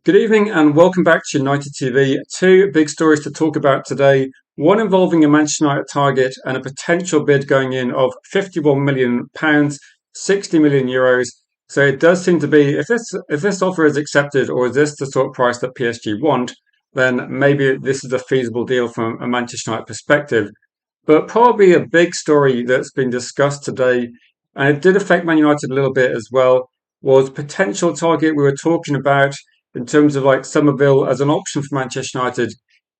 Good evening and welcome back to United TV. Two big stories to talk about today. One involving a Manchester United target and a potential bid going in of £51 million, €60 million. So it does seem to be, if this offer is accepted, or is this the sort of price that PSG want, then maybe this is a feasible deal from a Manchester United perspective. But probably a big story that's been discussed today, and it did affect Man United a little bit as well, was potential target we were talking about in terms of like Summerville as an option for Manchester United.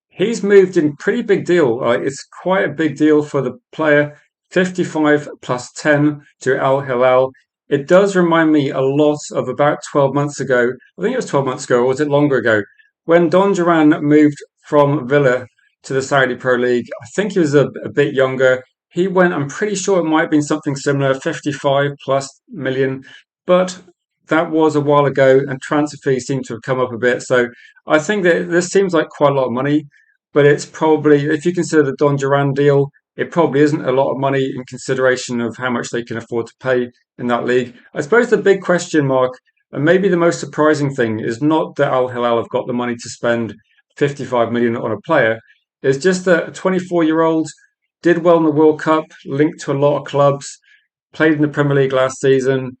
He's moved in pretty big deal. It's quite a big deal for the player. 55 plus 10 to Al Hilal. It does remind me a lot of about 12 months ago. I think it was 12 months ago, or was it longer ago? When Don Duran moved from Villa to the Saudi Pro League. I think he was a bit younger. He went, I'm pretty sure it might have been something similar, 55 plus million, but that was a while ago and transfer fees seem to have come up a bit. So I think that this seems like quite a lot of money, but it's probably, if you consider the Don Duran deal, it probably isn't a lot of money in consideration of how much they can afford to pay in that league. I suppose the big question mark, and maybe the most surprising thing, is not that Al Hilal have got the money to spend 55 million on a player. It's just that a 24-year-old did well in the World Cup, linked to a lot of clubs, played in the Premier League last season.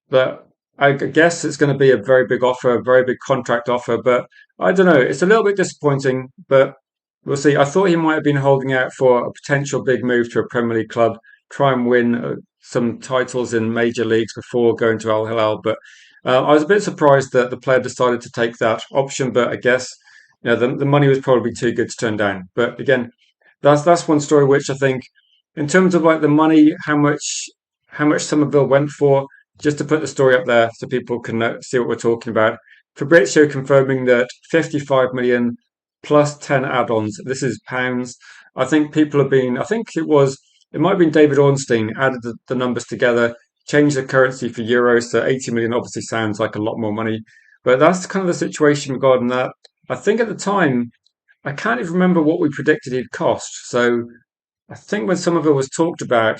But I guess it's going to be a very big offer, a very big contract offer. But I don't know. It's a little bit disappointing, but we'll see. I thought he might have been holding out for a potential big move to a Premier League club, try and win some titles in major leagues before going to Al Hilal. But I was a bit surprised that the player decided to take that option. But I guess the money was probably too good to turn down. But again, that's one story which I think, in terms of like the money, how much Somerville went for, just to put the story up there so people can see what we're talking about. Fabrizio confirming that 55 million plus 10 add-ons. This is pounds. I think people have been. I think it might have been David Ornstein added the numbers together, changed the currency for euros. So 80 million obviously sounds like a lot more money, but that's kind of the situation regarding that. I think at the time, I can't even remember what we predicted he'd cost. So I think when Somerville was talked about,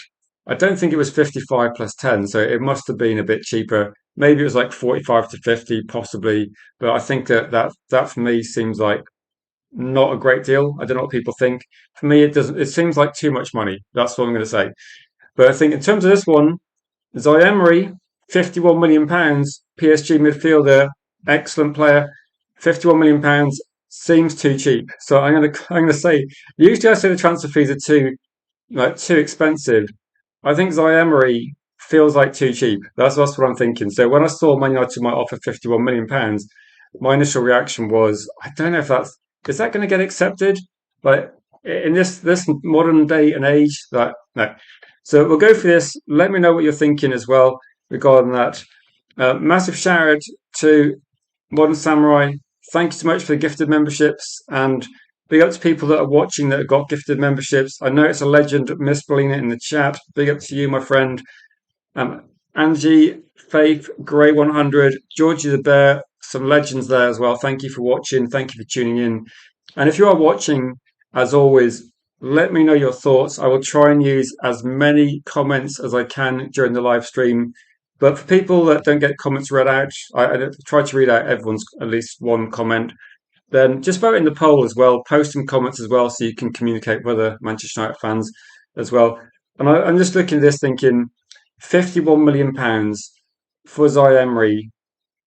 I don't think it was 55 plus 10. So it must have been a bit cheaper. Maybe it was like 45 to 50, possibly. But I think that for me seems like not a great deal. I don't know what people think. For me, it doesn't. It seems like too much money. That's what I'm going to say. But I think in terms of this one, Zaire-Emery, £51 million, PSG midfielder, excellent player. £51 million seems too cheap. So I'm gonna say, usually I say the transfer fees are too expensive. I think Zaire-Emery feels like too cheap. That's what I'm thinking. So when I saw Man United might offer £51 million, my initial reaction was, I don't know if is that going to get accepted? Like in this modern day and age, that no. So we'll go for this. Let me know what you're thinking as well regarding that. Massive shout out to Modern Samurai. Thank you so much for the gifted memberships, and big up to people that are watching that have got gifted memberships. I know it's a legend, Miss Belina in the chat. Big up to you, my friend. Angie, Faith, Grey 100, Georgie the Bear, some legends there as well. Thank you for watching. Thank you for tuning in. And if you are watching, as always, let me know your thoughts. I will try and use as many comments as I can during the live stream. But for people that don't get comments read out, I try to read out everyone's at least one comment. Then just vote in the poll as well. Post some comments as well so you can communicate with other Manchester United fans as well. And I'm just looking at this thinking, £51 million for Zaire-Emery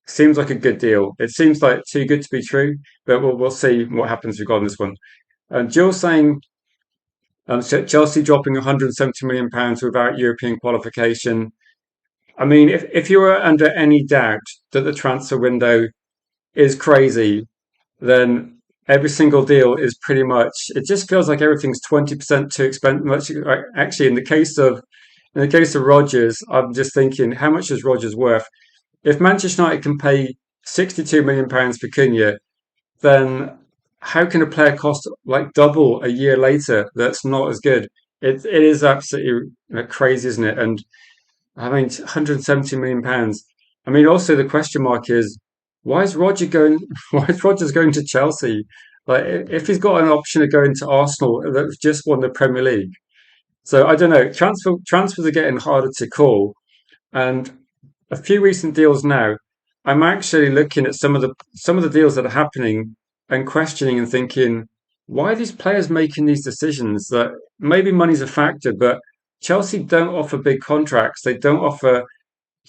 seems like a good deal. It seems like too good to be true, but we'll see what happens regarding this one. Jill saying Chelsea dropping £170 million without European qualification. I mean, if you were under any doubt that the transfer window is crazy, then every single deal is pretty much. It just feels like everything's 20% too expensive. Actually, in the case of Rodgers, I'm just thinking, how much is Rodgers worth? If Manchester United can pay £62 million for Cunha, then how can a player cost like double a year later that's not as good? It is absolutely crazy, isn't it? And I mean, £170 million. I mean, also the question mark is, why is Roger going? Why is Rodgers going to Chelsea? Like, if he's got an option of going to Arsenal that's just won the Premier League. So I don't know. Transfers are getting harder to call, and a few recent deals now. I'm actually looking at some of the deals that are happening and questioning and thinking, why are these players making these decisions? That maybe money's a factor, but Chelsea don't offer big contracts. They don't offer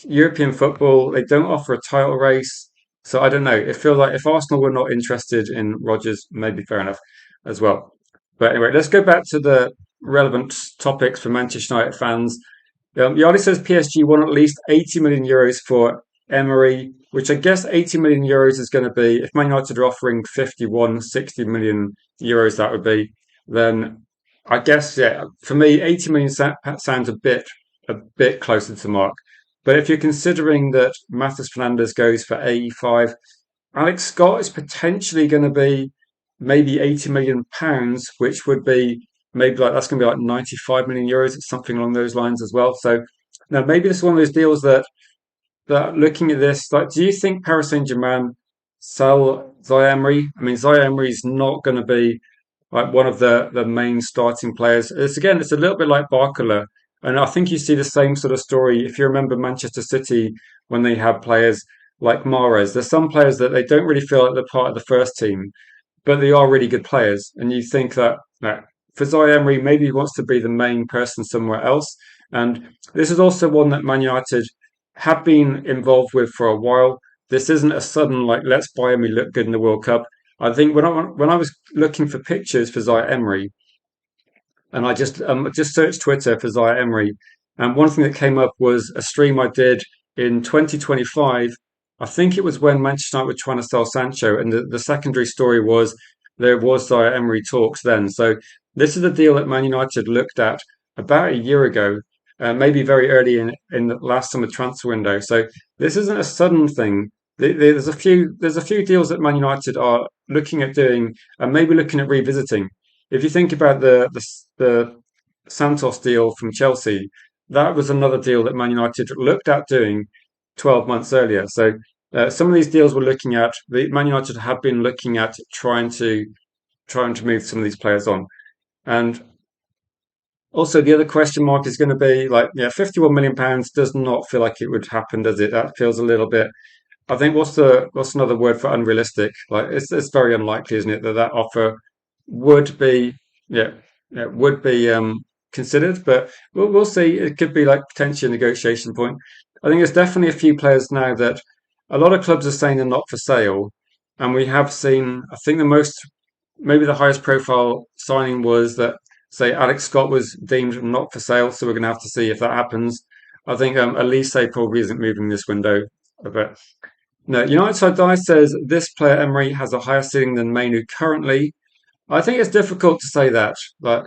European football. They don't offer a title race. So I don't know. It feels like if Arsenal were not interested in Rodgers, maybe fair enough as well. But anyway, let's go back to the relevant topics for Manchester United fans. Yali says PSG won at least 80 million euros for Emery, which I guess 80 million euros is going to be, if Man United are offering 51, 60 million euros, that would be, then I guess, yeah, for me, 80 million sounds a bit closer to the mark. But if you're considering that Matheus Fernandes goes for 85, Alex Scott is potentially going to be maybe 80 million pounds, which would be maybe like that's going to be like 95 million euros, something along those lines as well. So now maybe this is one of those deals that looking at this, like, do you think Paris Saint-Germain sell Zaire-Emery? I mean, Zaire-Emery is not going to be like one of the main starting players. It's a little bit like Barcola, and I think you see the same sort of story if you remember Manchester City when they have players like Mahrez. There's some players that they don't really feel like they're part of the first team, but they are really good players. And you think that, for Zaire Emery, maybe he wants to be the main person somewhere else. And this is also one that Man United have been involved with for a while. This isn't a sudden like let's buy him. He look good in the World Cup. I think when I was looking for pictures for Zaire Emery, and I just searched Twitter for Zaire Emery, and one thing that came up was a stream I did in 2025. I think it was when Manchester United were trying to sell Sancho, and the secondary story was there was Zaire Emery talks then. So this is a deal that Man United looked at about a year ago, maybe very early in the last summer transfer window. So this isn't a sudden thing. There's a few deals that Man United are looking at doing and maybe looking at revisiting. If you think about the Santos deal from Chelsea, that was another deal that Man United looked at doing 12 months earlier. So some of these deals we're looking at, the Man United have been looking at trying to move some of these players on. And also the other question mark is going to be like, yeah, 51 million pounds does not feel like it would happen, does it? That feels a little bit. I think what's another word for unrealistic? Like it's very unlikely, isn't it, that that offer would be yeah, would be considered, but we'll see. It could be like potentially a negotiation point. I think there's definitely a few players now that a lot of clubs are saying they're not for sale, and we have seen. I think the most maybe the highest profile signing was that say Alex Scott was deemed not for sale, so we're going to have to see if that happens. I think Elise probably isn't moving this window a bit. No, United Side Die says this player Emery has a higher ceiling than Mainu currently. I think it's difficult to say that. Like,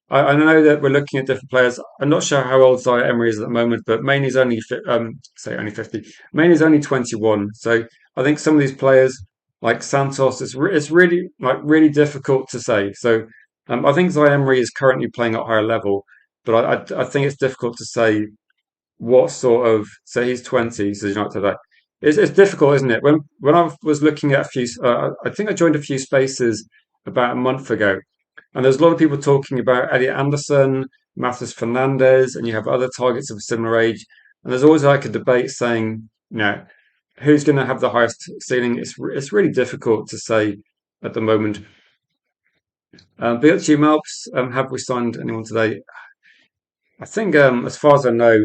I know that we're looking at different players. I'm not sure how old Zaire Emery is at the moment, but Mainy's only 50. Mainy's only 21. So I think some of these players like Santos, it's really really difficult to say. So I think Zaire Emery is currently playing at a higher level, but I think it's difficult to say what sort of. So he's 20, so he's not today. It's difficult, isn't it? When I was looking at a few, I think I joined a few spaces about a month ago, and there's a lot of people talking about Elliot Anderson, Matheus Fernandes, and you have other targets of a similar age. And there's always like a debate saying, who's going to have the highest ceiling? It's really difficult to say at the moment. BLG Malps, have we signed anyone today? I think, as far as I know,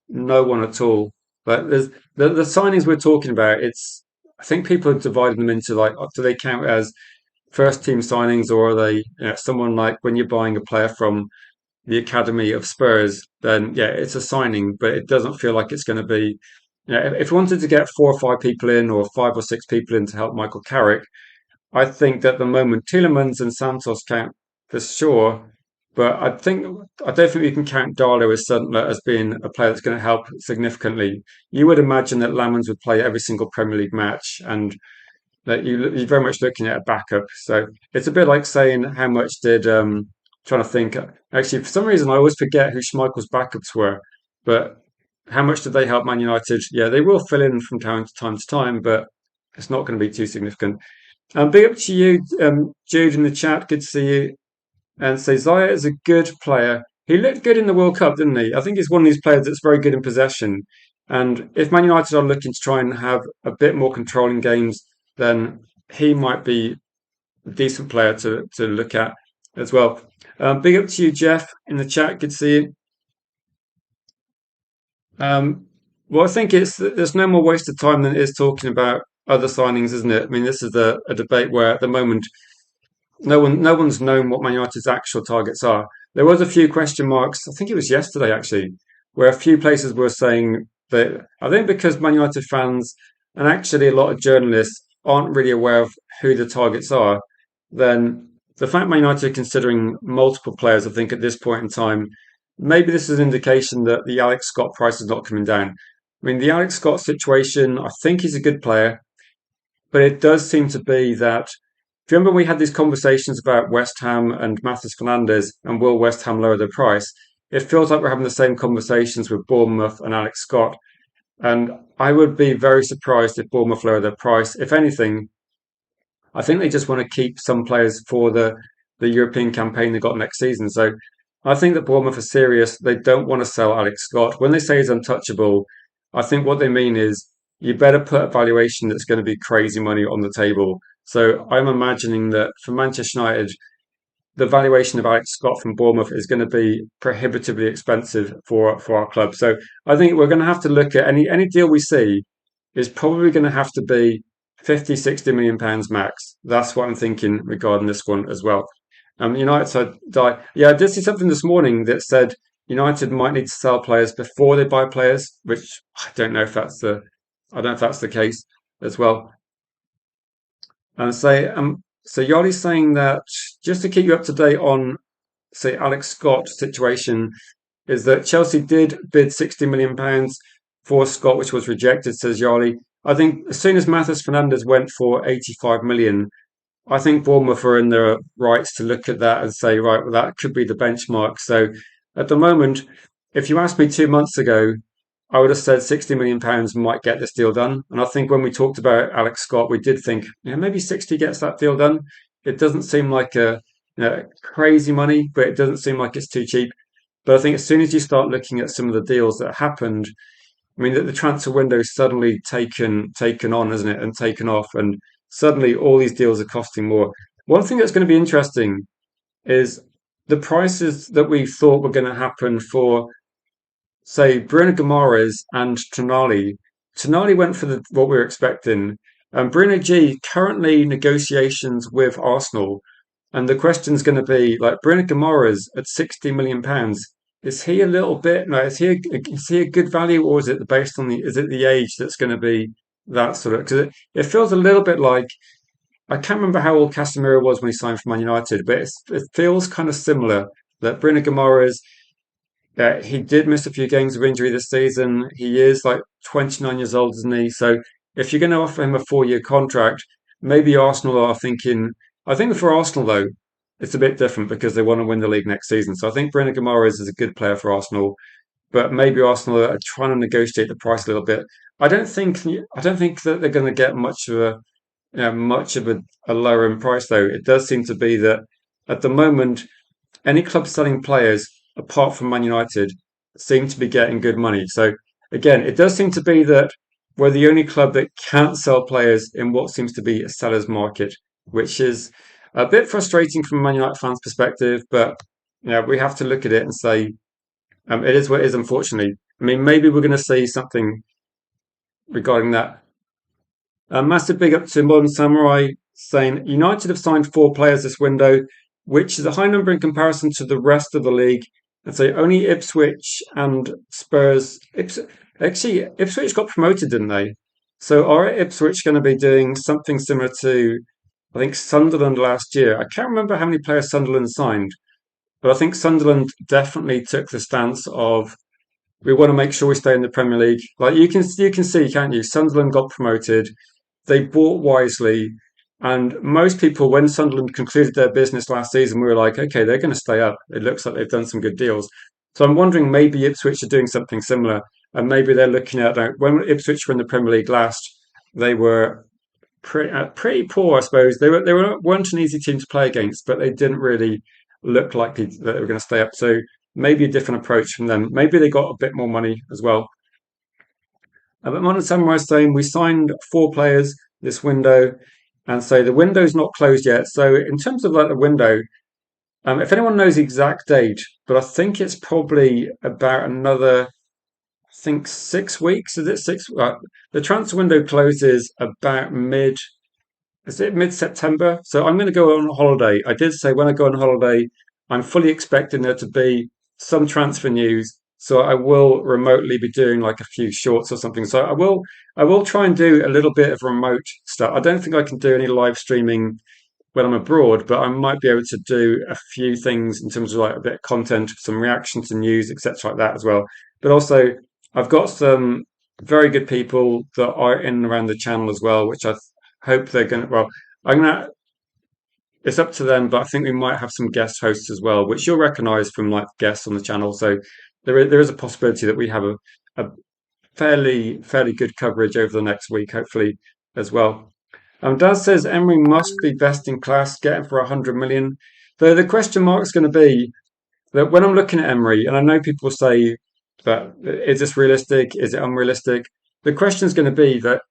no one at all. But there's the signings we're talking about. I think people are dividing them into like, do they count as first team signings, or are they someone like when you're buying a player from the academy of Spurs? Then yeah, it's a signing, but it doesn't feel like it's going to be. If we wanted to get 4 or 5 people in, or 5 or 6 people in to help Michael Carrick, I think that at the moment Tielemans and Santos count for sure, but I don't think we can count Darlow as being a player that's going to help significantly. You would imagine that Lamans would play every single Premier League match, and that you're very much looking at a backup. So it's a bit like saying how much did trying to think. Actually, for some reason, I always forget who Schmeichel's backups were, but how much did they help Man United? Yeah, they will fill in from time to time, but it's not going to be too significant. Big up to you, Jude, in the chat. Good to see you. And so Zaya is a good player. He looked good in the World Cup, didn't he? I think he's one of these players that's very good in possession. And if Man United are looking to try and have a bit more control in games, then he might be a decent player to look at as well. Big up to you, Jeff, in the chat. Good to see you. Um, well, I think there's no more waste of time than it is talking about other signings, isn't it? I mean, this is a debate where at the moment no one's known what Man United's actual targets are. There was a few question marks. I think it was yesterday actually, where a few places were saying that I think because Man United fans and actually a lot of journalists aren't really aware of who the targets are, then the fact Man United are considering multiple players, I think at this point in time, maybe this is an indication that the Alex Scott price is not coming down. I mean, the Alex Scott situation, I think he's a good player, but it does seem to be that if you remember, we had these conversations about West Ham and Matheus Fernandes and will West Ham lower their price? It feels like we're having the same conversations with Bournemouth and Alex Scott. And I would be very surprised if Bournemouth lower their price. If anything, I think they just want to keep some players for the European campaign they've got next season. So I think that Bournemouth are serious. They don't want to sell Alex Scott. When they say he's untouchable, I think what they mean is you better put a valuation that's going to be crazy money on the table. So I'm imagining that for Manchester United, the valuation of Alex Scott from Bournemouth is going to be prohibitively expensive for our club. So I think we're going to have to look at any deal we see is probably going to have to be 50, 60 million pounds max. That's what I'm thinking regarding this one as well. United side die. Yeah, I did see something this morning that said United might need to sell players before they buy players, which I don't know if that's the case as well. And so Yali's saying that just to keep you up to date on, say, Alex Scott's situation, is that Chelsea did bid £60 million for Scott, which was rejected, says Yali. I think as soon as Matheus Fernandes went for 85 million, I think Bournemouth are in their rights to look at that and say, right, well, that could be the benchmark. So at the moment, if you asked me 2 months ago, I would have said £60 million might get this deal done. And I think when we talked about Alex Scott, we did think, maybe 60 gets that deal done. It doesn't seem like crazy money, but it doesn't seem like it's too cheap. But I think as soon as you start looking at some of the deals that happened, I mean, the transfer window is suddenly taken on, isn't it, and taken off, and suddenly all these deals are costing more. One thing that's going to be interesting is the prices that we thought were going to happen for, say, Bruno Guimaraes and Tonali. Tonali went for what we were expecting. And Bruno G currently negotiations with Arsenal. And the question's going to be like Bruno Guimaraes at £60 million. Is he a little bit? No, is he a good value, or is it based on the age that's going to be that sort of? Because it feels a little bit like I can't remember how old Casemiro was when he signed for Man United, but it feels kind of similar that Bruno Guimaraes he did miss a few games of injury this season. He is like 29 years old, isn't he? So if you're going to offer him a 4-year contract, maybe Arsenal are thinking. I think for Arsenal though, it's a bit different because they want to win the league next season. So I think Bruno Guimaraes is a good player for Arsenal, but maybe Arsenal are trying to negotiate the price a little bit. I don't think that they're going to get much of a lower in price though. It does seem to be that at the moment any club selling players apart from Man United seem to be getting good money. So again, it does seem to be that we're the only club that can't sell players in what seems to be a seller's market, which is a bit frustrating from a Man United fans' perspective. But we have to look at it and say it is what it is. Unfortunately, I mean, maybe we're going to see something regarding that. A massive big up to Modern Samurai saying United have signed 4 players this window, which is a high number in comparison to the rest of the league. And so only Ipswich and Spurs. Actually, Ipswich got promoted, didn't they? So are Ipswich going to be doing something similar to, I think, Sunderland last year? I can't remember how many players Sunderland signed, but I think Sunderland definitely took the stance of we want to make sure we stay in the Premier League. Like you can see, can't you? Sunderland got promoted. They bought wisely. And most people, when Sunderland concluded their business last season, we were like, okay, they're going to stay up. It looks like they've done some good deals. So I'm wondering maybe Ipswich are doing something similar. And maybe they're looking at when Ipswich were in the Premier League last, they were pretty poor, I suppose. Weren't an easy team to play against, but they didn't really look like that they were going to stay up. So maybe a different approach from them. Maybe they got a bit more money as well. But Modern Samurai is saying we signed 4 players this window, and so the window's not closed yet. So in terms of like the window, if anyone knows the exact date, but I think it's probably about another, I think 6 weeks. Is it six? The transfer window closes about mid. Is it mid-September? So I'm going to go on holiday. I did say when I go on holiday, I'm fully expecting there to be some transfer news. So I will remotely be doing like a few shorts or something. So I will try and do a little bit of remote stuff. I don't think I can do any live streaming when I'm abroad, but I might be able to do a few things in terms of like a bit of content, some reaction to news, etc., like that as well. But also, I've got some very good people that are in and around the channel as well, which I hope they're going to. Well, I'm gonna. It's up to them, but I think we might have some guest hosts as well, which you'll recognise from like guests on the channel. So there is a possibility that we have a fairly good coverage over the next week, hopefully as well. Daz says Emery must be best in class, getting for 100 million. Though the question mark is going to be that when I'm looking at Emery, and I know people say that is this realistic? Is it unrealistic? The question is going to be that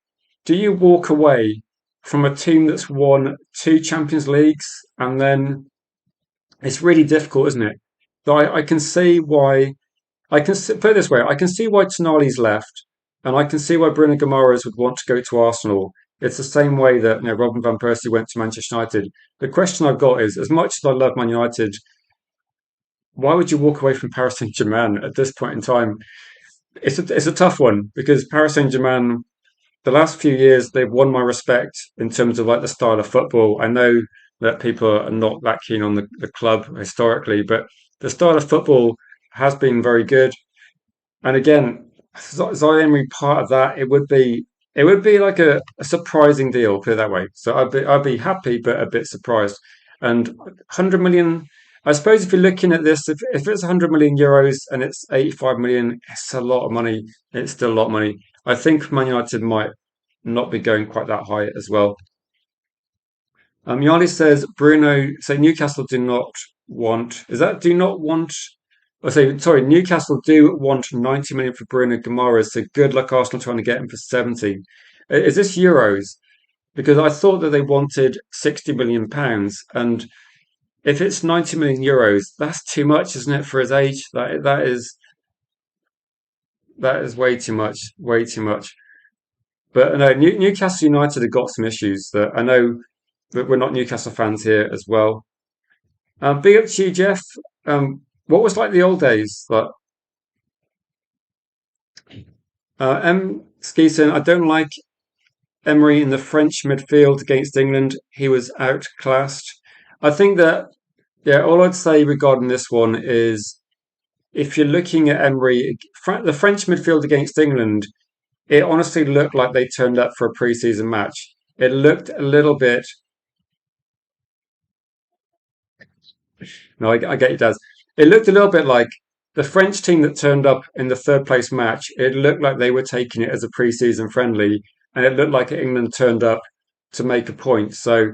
do you walk away from a team that's won 2 Champions Leagues and then it's really difficult, isn't it? So I can see why put it this way: I can see why Tonali's left, and I can see why Bruno Guimaraes would want to go to Arsenal. It's the same way that Robin van Persie went to Manchester United. The question I've got is, as much as I love Man United, why would you walk away from Paris Saint Germain at this point in time? It's a tough one because Paris Saint Germain, the last few years, they've won my respect in terms of like the style of football. I know that people are not that keen on the club historically, but the style of football has been very good. And again, Zaire Emery part of that, it would be like a surprising deal, put it that way. So I'd be happy but a bit surprised. And 100 million, I suppose if you're looking at this, if it's 100 million euros and it's 85 million, it's a lot of money. It's still a lot of money. I think Man United might not be going quite that high as well. Yali says Bruno. Say Newcastle do not want. Is that do not want? I say sorry. Newcastle do want 90 million for Bruno Guimaraes. So good luck Arsenal trying to get him for 70. Is this euros? Because I thought that they wanted 60 million pounds, and if it's 90 million euros, that's too much, isn't it, for his age? That is way too much. Way too much. But no, Newcastle United have got some issues that I know that we're not Newcastle fans here as well. Big up to you, Jeff. What was like the old days? Like, Skeeton, I don't like Emery in the French midfield against England. He was outclassed. I think that, yeah, all I'd say regarding this one is if you're looking at Emery, the French midfield against England, it honestly looked like they turned up for a pre-season match. It looked a little bit. No, I get it does. It looked a little bit like the French team that turned up in the third place match. It looked like they were taking it as a pre-season friendly, and it looked like England turned up to make a point. So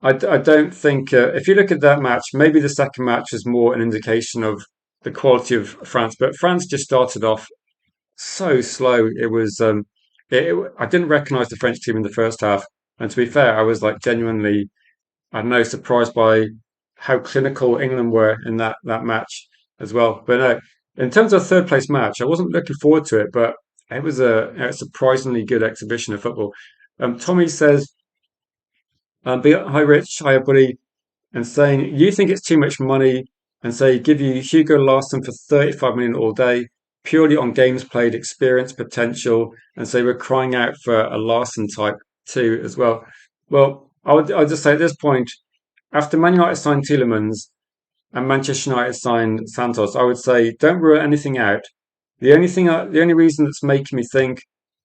I don't think if you look at that match, maybe the second match is more an indication of the quality of France. But France just started off so slow. I didn't recognise the French team in the first half, and to be fair, I was like genuinely, I don't know, surprised by how clinical England were in that match as well. But no, in terms of third place match, I wasn't looking forward to it, but it was a surprisingly good exhibition of football. Tommy says, "Hi Rich, hi everybody," and saying you think it's too much money, and say give you Hugo Larsson for 35 million all day, purely on games played, experience, potential, and say we're crying out for a Larsson type too as well. Well, I'll just say at this point, after Man United signed Tielemans and Manchester United signed Santos, I would say don't rule anything out. The only reason that's making me think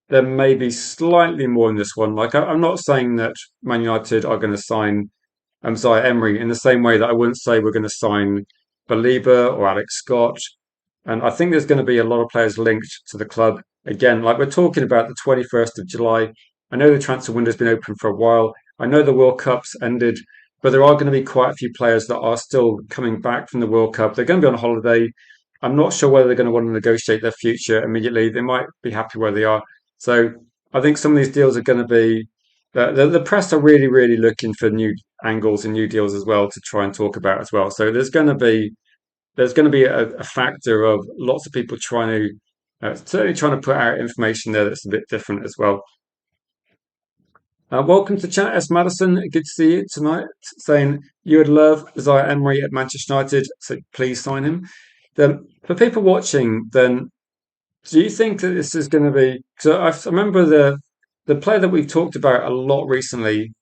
there may be slightly more in this one. Like I'm not saying that Man United are going to sign Zaire Emery in the same way that I wouldn't say we're going to sign Baliba or Alex Scott. And I think there's going to be a lot of players linked to the club. Again, like we're talking about the 21st of July. I know the transfer window's been open for a while. I know the World Cup's ended, but there are going to be quite a few players that are still coming back from the World Cup. They're going to be on holiday. I'm not sure whether they're going to want to negotiate their future immediately. They might be happy where they are. So I think some of these deals are going to be the press are really, really looking for new angles and new deals as well to try and talk about as well. So there's going to be a factor of lots of people trying to certainly trying to put out information there that's a bit different as well. Welcome to chat, S. Madison. Good to see you tonight. Saying you would love Zaire-Emery at Manchester United, so please sign him. Then, for people watching, then do you think that this is going to be? Because I remember the player that we've talked about a lot recently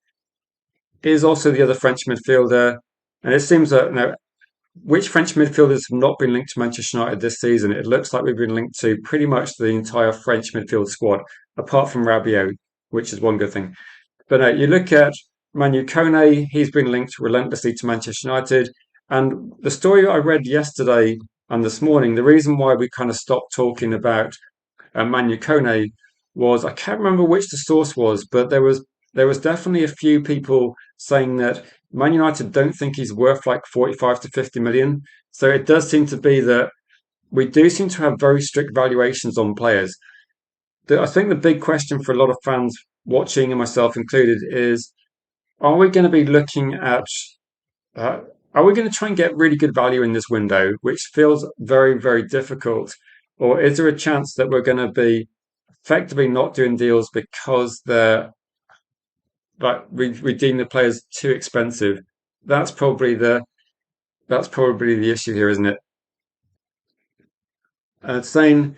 is also the other French midfielder, and it seems that which French midfielders have not been linked to Manchester United this season? It looks like we've been linked to pretty much the entire French midfield squad, apart from Rabiot, which is one good thing. But you look at Manu Kone, he's been linked relentlessly to Manchester United. And the story I read yesterday and this morning, the reason why we kind of stopped talking about Manu Kone was I can't remember which the source was, but there was definitely a few people saying that Man United don't think he's worth like 45 to 50 million. So it does seem to be that we do seem to have very strict valuations on players. I think the big question for a lot of fans watching, and myself included, is are we going to be looking at uh, are we going to try and get really good value in this window, which feels very, very difficult? Or is there a chance that we're going to be effectively not doing deals because we deem the players too expensive? That's probably the issue here, isn't it? Saying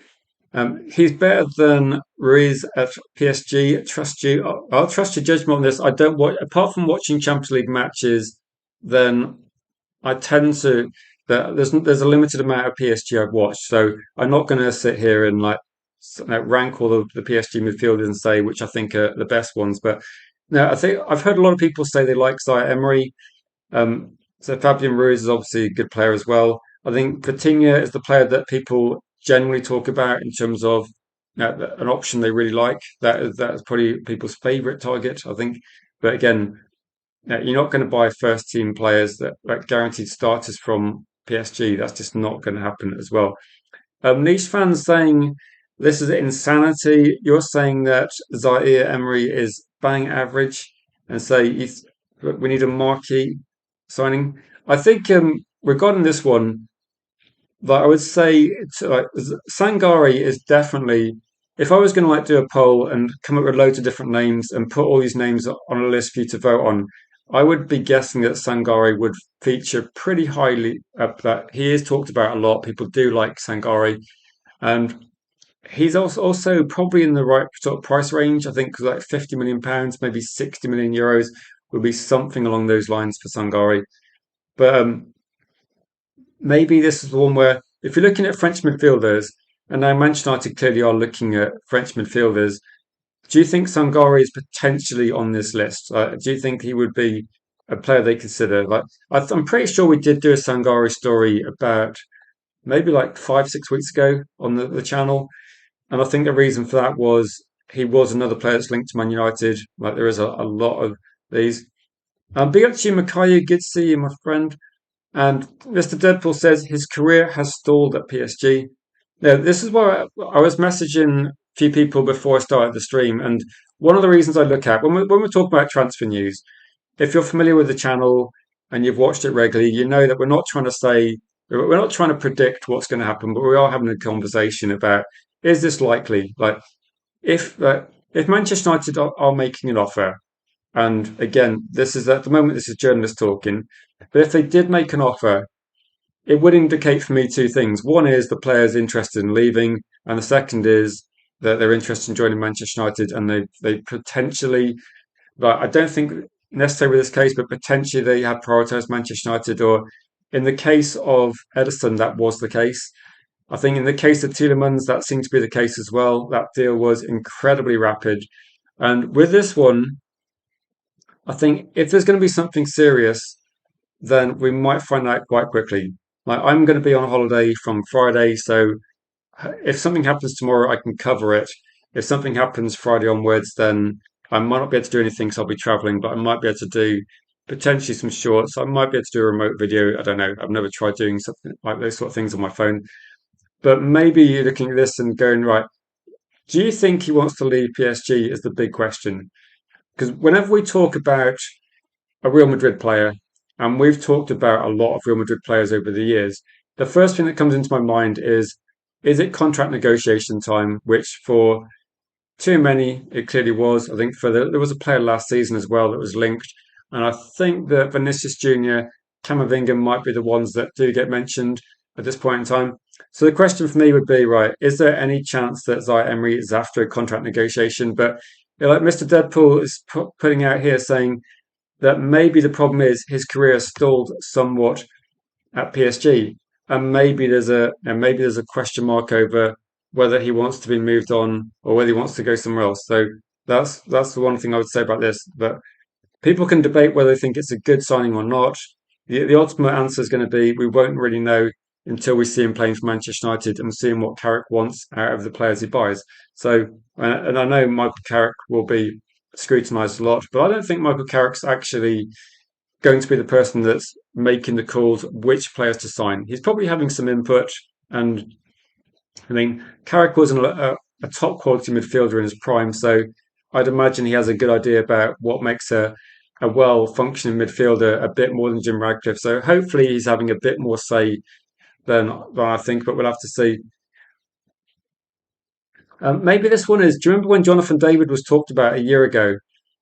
he's better than Ruiz at PSG. Trust you. I'll trust your judgment on this. I don't watch, apart from watching Champions League matches, then I tend to there's a limited amount of PSG I've watched, so I'm not going to sit here and rank all of the PSG midfielders and say which I think are the best ones. But no, I think I've heard a lot of people say they like Zaire Emery. So Fabian Ruiz is obviously a good player as well. I think Coutinho is the player that people generally talk about in terms of an option they really like. That is probably people's favourite target, I think. But again, you're not going to buy first team players that guaranteed starters from PSG. That's just not going to happen as well. Niche fans saying this is insanity. You're saying that Zaire Emery is bang average and say we need a marquee signing. I think regarding this one, I would say Sangari is definitely. If I was going to do a poll and come up with loads of different names and put all these names on a list for you to vote on, I would be guessing that Sangari would feature pretty highly up that. He is talked about a lot. People do like Sangari, and he's also probably in the right sort of price range. I think like £50 million, maybe €60 million would be something along those lines for Sangari. But maybe this is the one where if you're looking at French midfielders, and now Manchester United clearly are looking at French midfielders, do you think Sangari is potentially on this list? Do you think he would be a player they consider? Like, I'm pretty sure we did do a Sangari story about maybe like 5, 6 weeks ago on the channel, and I think the reason for that was he was another player that's linked to Man United. Like there is a lot of these. Big up to you, Makayu. Good to see you, my friend. And Mr. Deadpool says his career has stalled at PSG. Now, this is why I was messaging a few people before I started the stream. And one of the reasons I look at when we're talking about transfer news, if you're familiar with the channel and you've watched it regularly, you know that we're not trying to predict what's going to happen, but we are having a conversation about is this likely? Like, if Manchester United are making an offer, and again, this is at the moment this is journalists talking, but if they did make an offer, it would indicate for me two things. One is the player's interested in leaving, and the second is that they're interested in joining Manchester United, and they potentially, but I don't think necessarily with this case, but potentially they have prioritised Manchester United, or in the case of Edison, that was the case. I think in the case of Tielemans, that seemed to be the case as well. That deal was incredibly rapid. And with this one, I think if there's going to be something serious, then we might find out quite quickly. Like I'm going to be on holiday from Friday, so if something happens tomorrow, I can cover it. If something happens Friday onwards, then I might not be able to do anything because I'll be traveling, but I might be able to do potentially some shorts. I might be able to do a remote video. I don't know. I've never tried doing something like those sort of things on my phone. But maybe you're looking at this and going, right, Do you think he wants to leave PSG? Is the big question. Because whenever we talk about a Real Madrid player, and we've talked about a lot of Real Madrid players over the years, the first thing that comes into my mind is it contract negotiation time, which for too many, it clearly was. I think there was a player last season as well that was linked, and I think that Vinicius Junior, Camavinga might be the ones that do get mentioned at this point in time. So the question for me would be, right, is there any chance that Zaire-Emery is after a contract negotiation? But like Mr. Deadpool is putting out here saying that maybe the problem is his career stalled somewhat at PSG, and maybe there's a question mark over whether he wants to be moved on or whether he wants to go somewhere else. So that's the one thing I would say about this. But people can debate whether they think it's a good signing or not. The ultimate answer is going to be we won't really know until we see him playing for Manchester United and seeing what Carrick wants out of the players he buys. So, and I know Michael Carrick will be scrutinised a lot, but I don't think Michael Carrick's actually going to be the person that's making the calls which players to sign. He's probably having some input, and I mean, Carrick was a top quality midfielder in his prime, so I'd imagine he has a good idea about what makes a well functioning midfielder a bit more than Jim Radcliffe. So hopefully he's having a bit more say than I think, but we'll have to see. Maybe this one is. Do you remember when Jonathan David was talked about a year ago,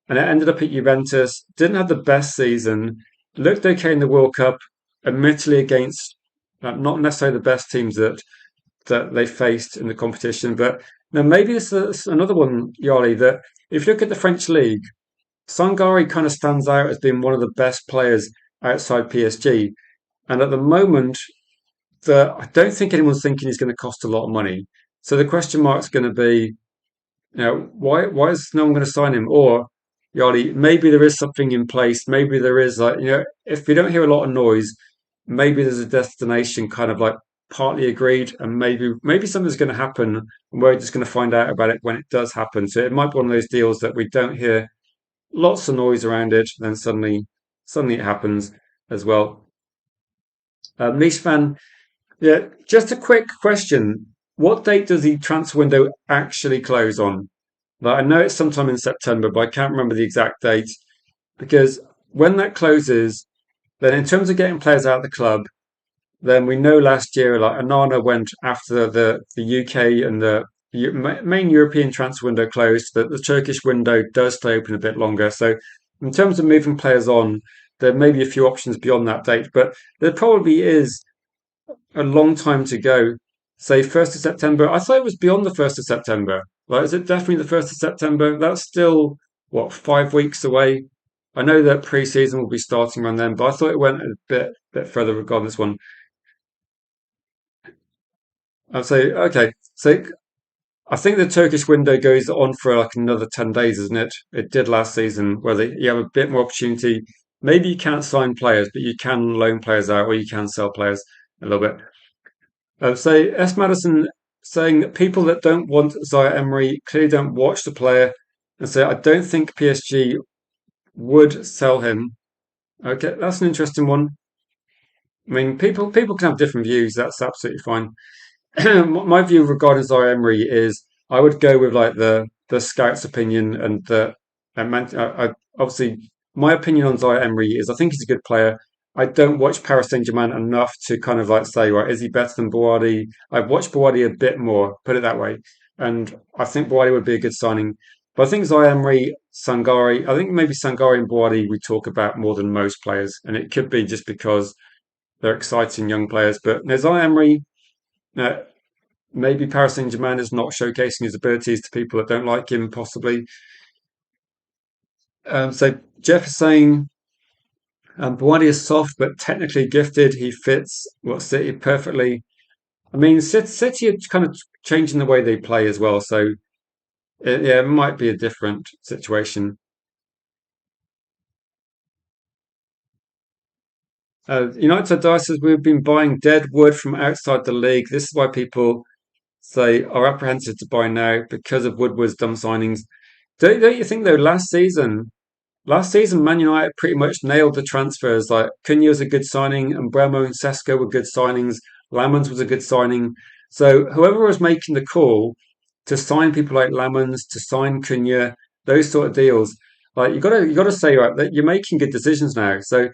and it ended up at Juventus? Didn't have the best season. Looked okay in the World Cup, admittedly against not necessarily the best teams that they faced in the competition. But now maybe this is another one, Yali. That if you look at the French league, Sangari kind of stands out as being one of the best players outside PSG. And at the moment, I don't think anyone's thinking he's going to cost a lot of money. So the question mark's going to be, why is no one going to sign him? Or, Yali, maybe there is something in place. Maybe there is like, if we don't hear a lot of noise, maybe there's a destination kind of like partly agreed, and maybe something's going to happen, and we're just going to find out about it when it does happen. So it might be one of those deals that we don't hear lots of noise around it, then suddenly it happens as well. Niche fan, yeah, just a quick question. What date does the transfer window actually close on? Like, I know it's sometime in September, but I can't remember the exact date because when that closes, then in terms of getting players out of the club, then we know last year, like Anana went after the UK and the main European transfer window closed, that the Turkish window does stay open a bit longer. So, in terms of moving players on, there may be a few options beyond that date, but there probably is a long time to go. Say 1st of September. I thought it was beyond the 1st of September. Like, is it definitely the 1st of September? That's still, what, 5 weeks away? I know that pre-season will be starting around then, but I thought it went a bit further regarding this one. I'd say, okay, so I think the Turkish window goes on for like another 10 days, isn't it? It did last season, where you have a bit more opportunity. Maybe you can't sign players, but you can loan players out or you can sell players a little bit. So S. Madison saying that people that don't want Zaire Emery clearly don't watch the player and say, I don't think PSG would sell him. Okay, that's an interesting one. I mean, people can have different views. That's absolutely fine. My view regarding Zaire Emery is I would go with like the scout's opinion and obviously my opinion on Zaire Emery is I think he's a good player. I don't watch Paris Saint-Germain enough to kind of like say, right, is he better than Boadi? I've watched Boadi a bit more, put it that way, and I think Boadi would be a good signing. But I think Zaire Emery, Sangari, I think maybe Sangari and Boadi we talk about more than most players, and it could be just because they're exciting young players. But Zaire Emery. Uh, Maybe Paris Saint-Germain is not showcasing his abilities to people that don't like him, possibly. So Jeff is saying Buwadi is soft but technically gifted. He fits what City perfectly. I mean, City are kind of changing the way they play as well. So yeah, it might be a different situation. United Dice says we've been buying dead wood from outside the league. This is why people say are apprehensive to buy now because of Woodward's dumb signings. Don't you think though? Last season, Man United pretty much nailed the transfers. Like Cunha was a good signing, and Bremo and Sesko were good signings. Lamans was a good signing. So whoever was making the call to sign people like Lamans, to sign Cunha, those sort of deals. Like you gotta say right that you're making good decisions now. So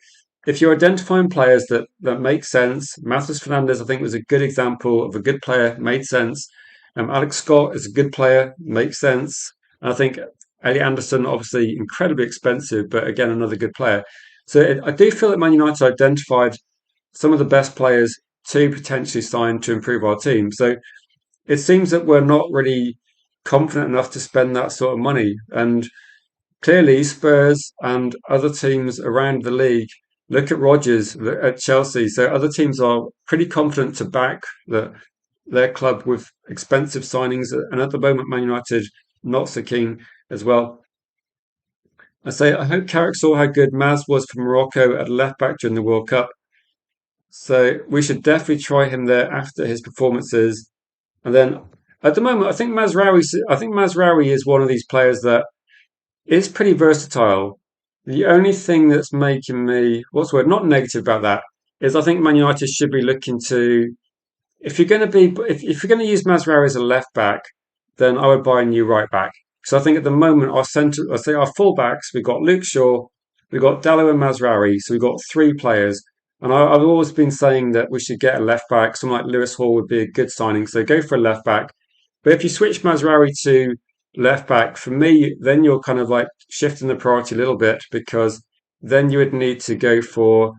if you're identifying players that make sense, Matheus Fernandes I think was a good example of a good player, made sense. Alex Scott is a good player, makes sense. And I think Elliot Anderson obviously incredibly expensive, but again another good player. So I do feel that Man United identified some of the best players to potentially sign to improve our team. So it seems that we're not really confident enough to spend that sort of money. And clearly, Spurs and other teams around the league look at Rodgers, look at Chelsea. So other teams are pretty confident to back their club with expensive signings. And at the moment, Man United not so keen as well. I hope Carrick saw how good Maz was for Morocco at left back during the World Cup. So we should definitely try him there after his performances. And then at the moment, I think Mazraoui is one of these players that is pretty versatile. The only thing that's making me, what's the word, not negative about that, is I think Man United should be looking to, if you're going to use Mazraoui as a left back, then I would buy a new right back. So I think at the moment I say our full backs, we've got Luke Shaw, we've got Dallo and Mazraoui, so we've got three players. And I've always been saying that we should get a left back. Someone like Lewis Hall would be a good signing, so go for a left back. But if you switch Mazraoui to left back, for me, then you're kind of like shifting the priority a little bit because then you would need to go for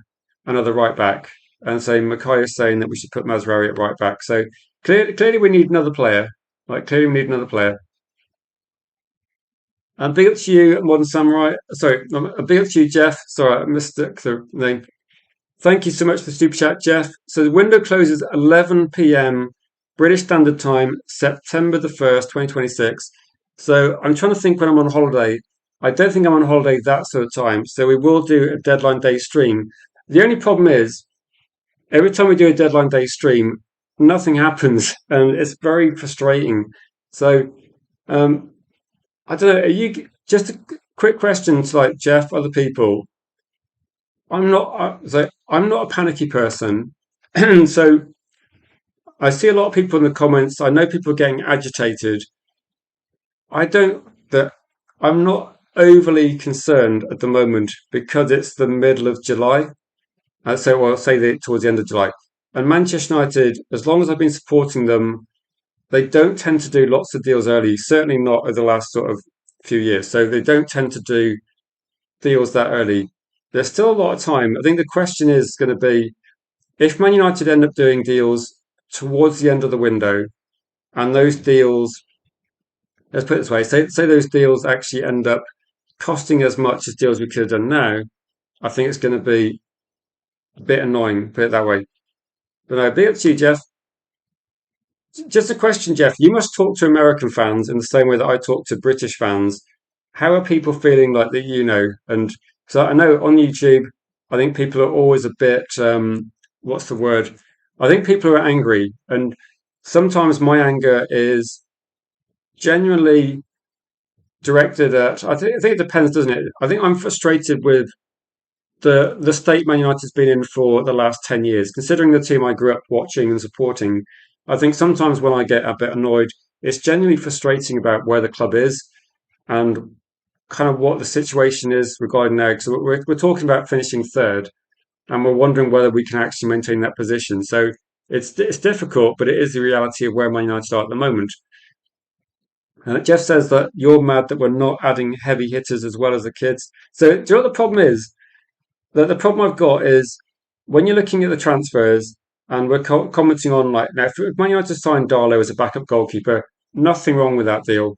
another right back. And so Mackay is saying that we should put Mazraoui at right back. So clearly we need another player. Like clearly we need another player. And big up to you, Modern Samurai. Sorry, a big up to you, Jeff. Sorry, I missed the name. Thank you so much for the super chat, Jeff. So the window closes 11 p.m. British Standard Time, September the 1st, 2026. So I'm trying to think when I'm on holiday. I don't think I'm on holiday that sort of time. So we will do a deadline day stream. The only problem is every time we do a deadline day stream, nothing happens and it's very frustrating. So um, I don't know. Are you just a quick question to like Jeff, other people? I'm not a panicky person, and so I see a lot of people in the comments. I know people are getting agitated. I don't that I'm not overly concerned at the moment because it's the middle of July. I'll say that towards the end of July. And Manchester United, as long as I've been supporting them, they don't tend to do lots of deals early. Certainly not over the last sort of few years. So they don't tend to do deals that early. There's still a lot of time. I think the question is going to be if Man United end up doing deals towards the end of the window, and those deals, let's put it this way, say those deals actually end up costing as much as deals we could have done now, I think it's going to be a bit annoying, put it that way. But no, big up to you, Jeff. Just a question, Jeff. You must talk to American fans in the same way that I talk to British fans. How are people feeling like that, And so I know on YouTube, I think people are always a bit, what's the word? I think people are angry. And sometimes my anger is genuinely directed at, I think it depends, doesn't it? I think I'm frustrated with the state Man United's been in for the last 10 years, considering the team I grew up watching and supporting. I think sometimes when I get a bit annoyed, it's genuinely frustrating about where the club is and kind of what the situation is regarding now. So we're talking about finishing third, and we're wondering whether we can actually maintain that position. So it's difficult, but it is the reality of where Man United are at the moment. Jeff says that you're mad that we're not adding heavy hitters as well as the kids. So do you know what the problem is? The problem I've got is when you're looking at the transfers and we're commenting on like now, if Man United signed Darlow as a backup goalkeeper, nothing wrong with that deal.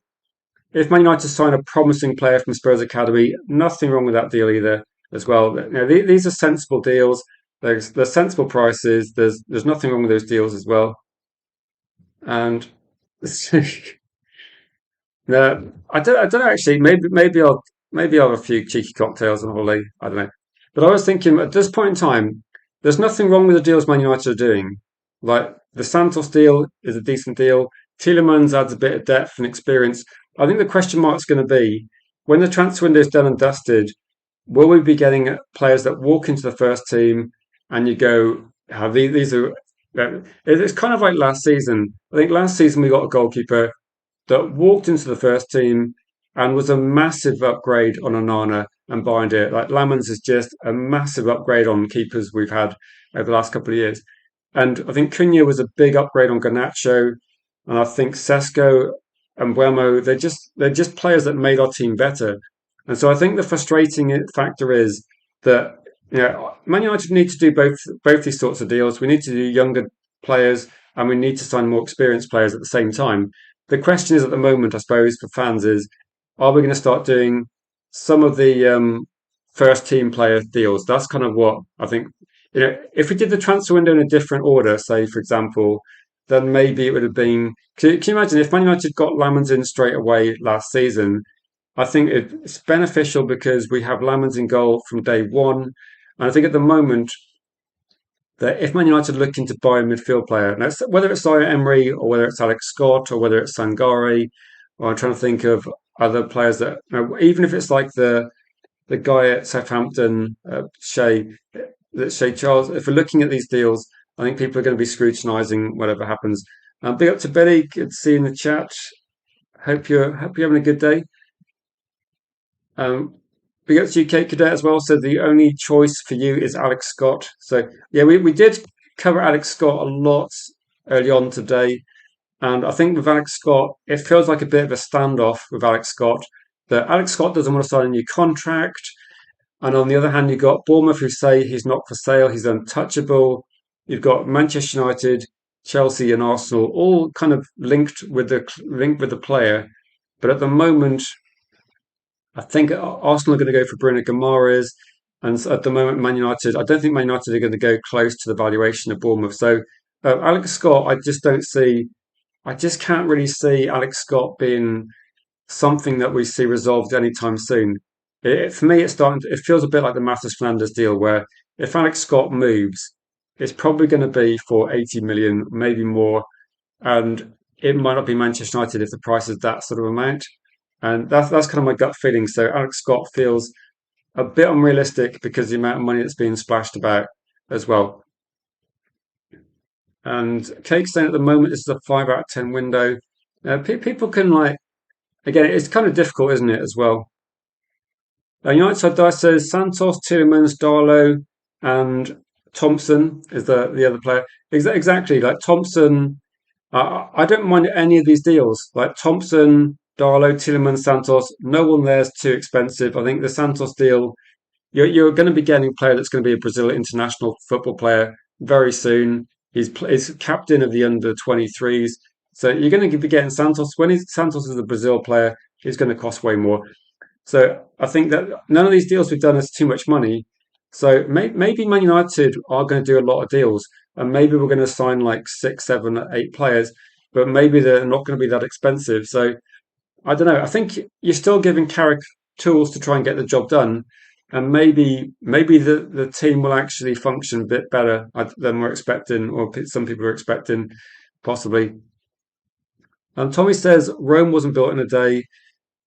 If Man United sign a promising player from Spurs Academy, nothing wrong with that deal either. As well, these are sensible deals. There's sensible prices. There's nothing wrong with those deals as well. And I don't know actually. Maybe I'll have a few cheeky cocktails on holiday. I don't know. But I was thinking at this point in time, there's nothing wrong with the deals Man United are doing. Like the Santos deal is a decent deal. Tielemans adds a bit of depth and experience. I think the question mark is going to be when the transfer window is done and dusted, will we be getting players that walk into the first team and you go, these are. It's kind of like last season. I think last season we got a goalkeeper that walked into the first team and was a massive upgrade on Onana and Binder. Like Lamans is just a massive upgrade on keepers we've had over the last couple of years. And I think Cunha was a big upgrade on Garnacho. And I think Sesko and Buemo, they're just players that made our team better. And so I think the frustrating factor is that Man United need to do both these sorts of deals. We need to do younger players and we need to sign more experienced players at the same time. The question is at the moment, I suppose, for fans is, are we going to start doing some of the first team player deals? That's kind of what I think. If we did the transfer window in a different order, say for example, then maybe it would have been. Can you imagine if Man United got Lamans in straight away last season? I think it's beneficial because we have Lamans in goal from day one. And I think at the moment that if Man United are looking to buy a midfield player, now whether it's Zaire-Emery or whether it's Alex Scott or whether it's Sangare, or I'm trying to think of other players that, even if it's like the guy at Southampton, Shea Charles, if we're looking at these deals, I think people are going to be scrutinising whatever happens. Big up to Billy, good to see you in the chat. Hope you're having a good day. Big up to you, Kate Cadet, as well. So the only choice for you is Alex Scott. So yeah, we did cover Alex Scott a lot early on today. And I think with Alex Scott, it feels like a bit of a standoff with Alex Scott. That Alex Scott doesn't want to sign a new contract. And on the other hand, you've got Bournemouth who say he's not for sale, he's untouchable. You've got Manchester United, Chelsea, and Arsenal all kind of linked with the player. But at the moment, I think Arsenal are going to go for Bruno Guimaraes, and at the moment, Man United. I don't think Man United are going to go close to the valuation of Bournemouth. So Alex Scott, I just don't see. I just can't really see Alex Scott being something that we see resolved anytime soon. For me, It feels a bit like the Matheus Fernandes deal, where if Alex Scott moves, it's probably going to be for 80 million, maybe more, and it might not be Manchester United if the price is that sort of amount. And that's kind of my gut feeling. So Alex Scott feels a bit unrealistic because of the amount of money that's being splashed about as well. And Cake's saying at the moment this is a 5 out of 10 window. People can again, it's kind of difficult, isn't it, as well? United Side Dice says Santos, Tielemans, Darlow, and Thompson is the other player. Exactly, like Thompson. I don't mind any of these deals. Like Thompson, Darlow, Tielemans, Santos. No one there's too expensive. I think the Santos deal, you're going to be getting a player that's going to be a Brazil international football player very soon. He's captain of the under 23s. So you're going to be getting Santos. Santos is a Brazil player, he's going to cost way more. So I think that none of these deals we've done is too much money. So maybe Man United are going to do a lot of deals, and maybe we're going to sign like 6, 7, 8 players, but maybe they're not going to be that expensive. So I don't know. I think you're still giving Carrick tools to try and get the job done, and maybe the team will actually function a bit better than we're expecting, or some people are expecting, possibly. Tommy says Rome wasn't built in a day.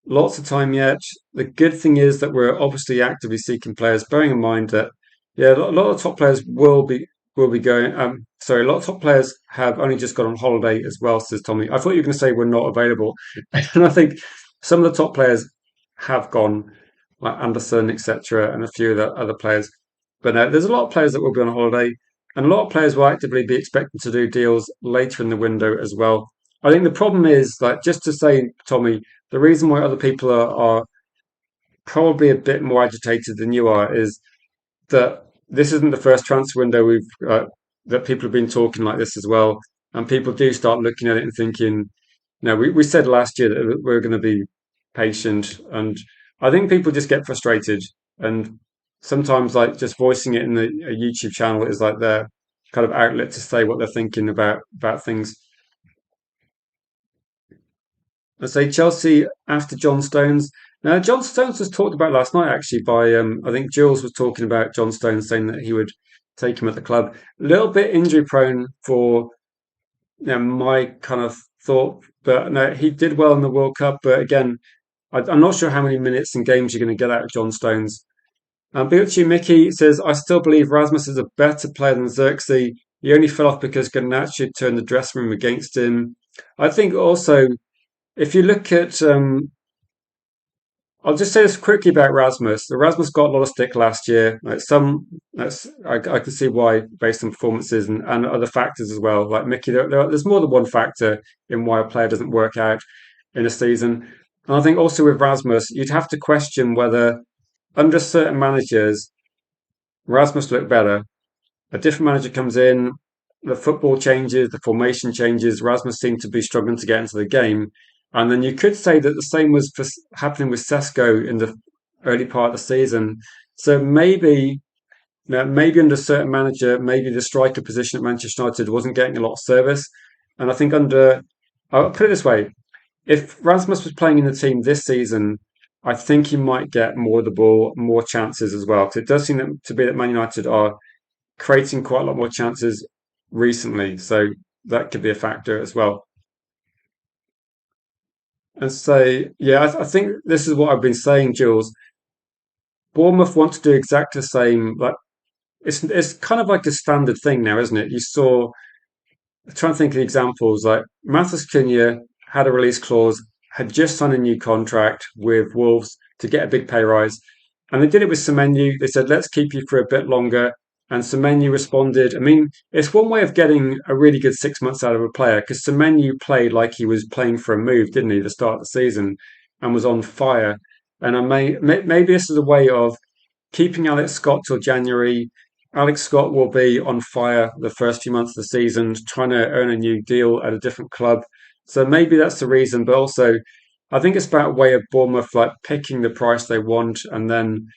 Lots of time yet. The good thing is that we're obviously actively seeking players, bearing in mind that a lot of top players will be going. Sorry, a lot of top players have only just got on holiday as well, says Tommy. I thought you were going to say we're not available, and I think some of the top players have gone, like Anderson, etc., and a few of the other players. But there's a lot of players that will be on holiday, and a lot of players will actively be expecting to do deals later in the window as well. I think the problem is, like, just to say, Tommy, the reason why other people are probably a bit more agitated than you are is that this isn't the first transfer window that people have been talking like this as well, and people do start looking at it and thinking, we said last year that we're going to be patient, and I think people just get frustrated, and sometimes like just voicing it in a YouTube channel is like their kind of outlet to say what they're thinking about things. Let's say Chelsea after John Stones. Now, John Stones was talked about last night, actually, by I think Jules was talking about John Stones, saying that he would take him at the club. A little bit injury prone for my kind of thought, but no, he did well in the World Cup. But again, I'm not sure how many minutes and games you're going to get out of John Stones. Big up to you, Mickey says, I still believe Rasmus is a better player than Xerxes. He only fell off because Garnacho turned the dressing room against him. I think also if you look at, I'll just say this quickly about Rasmus. Rasmus got a lot of stick last year. I can see why based on performances and other factors as well. Like Mickey, there's more than one factor in why a player doesn't work out in a season. And I think also with Rasmus, you'd have to question whether under certain managers, Rasmus looked better. A different manager comes in, the football changes, the formation changes. Rasmus seemed to be struggling to get into the game. And then you could say that the same was happening with Sesko in the early part of the season. So maybe under a certain manager, maybe the striker position at Manchester United wasn't getting a lot of service. And I think I'll put it this way, if Rasmus was playing in the team this season, I think he might get more of the ball, more chances as well. Because it does seem to be that Man United are creating quite a lot more chances recently. So that could be a factor as well. And so, yeah, I think this is what I've been saying, Jules. Bournemouth want to do exactly the same. Like it's kind of like a standard thing now, isn't it? You saw I'm trying to think of the examples. Like Matheus Cunha had a release clause, had just signed a new contract with Wolves to get a big pay rise, and they did it with Semenyo. They said, "Let's keep you for a bit longer." And Semenyo responded. I mean, it's one way of getting a really good 6 months out of a player because Semenyo played like he was playing for a move, didn't he, at the start of the season, and was on fire. And maybe this is a way of keeping Alex Scott till January. Alex Scott will be on fire the first few months of the season, trying to earn a new deal at a different club. So maybe that's the reason. But also, I think it's about a way of Bournemouth like picking the price they want, and then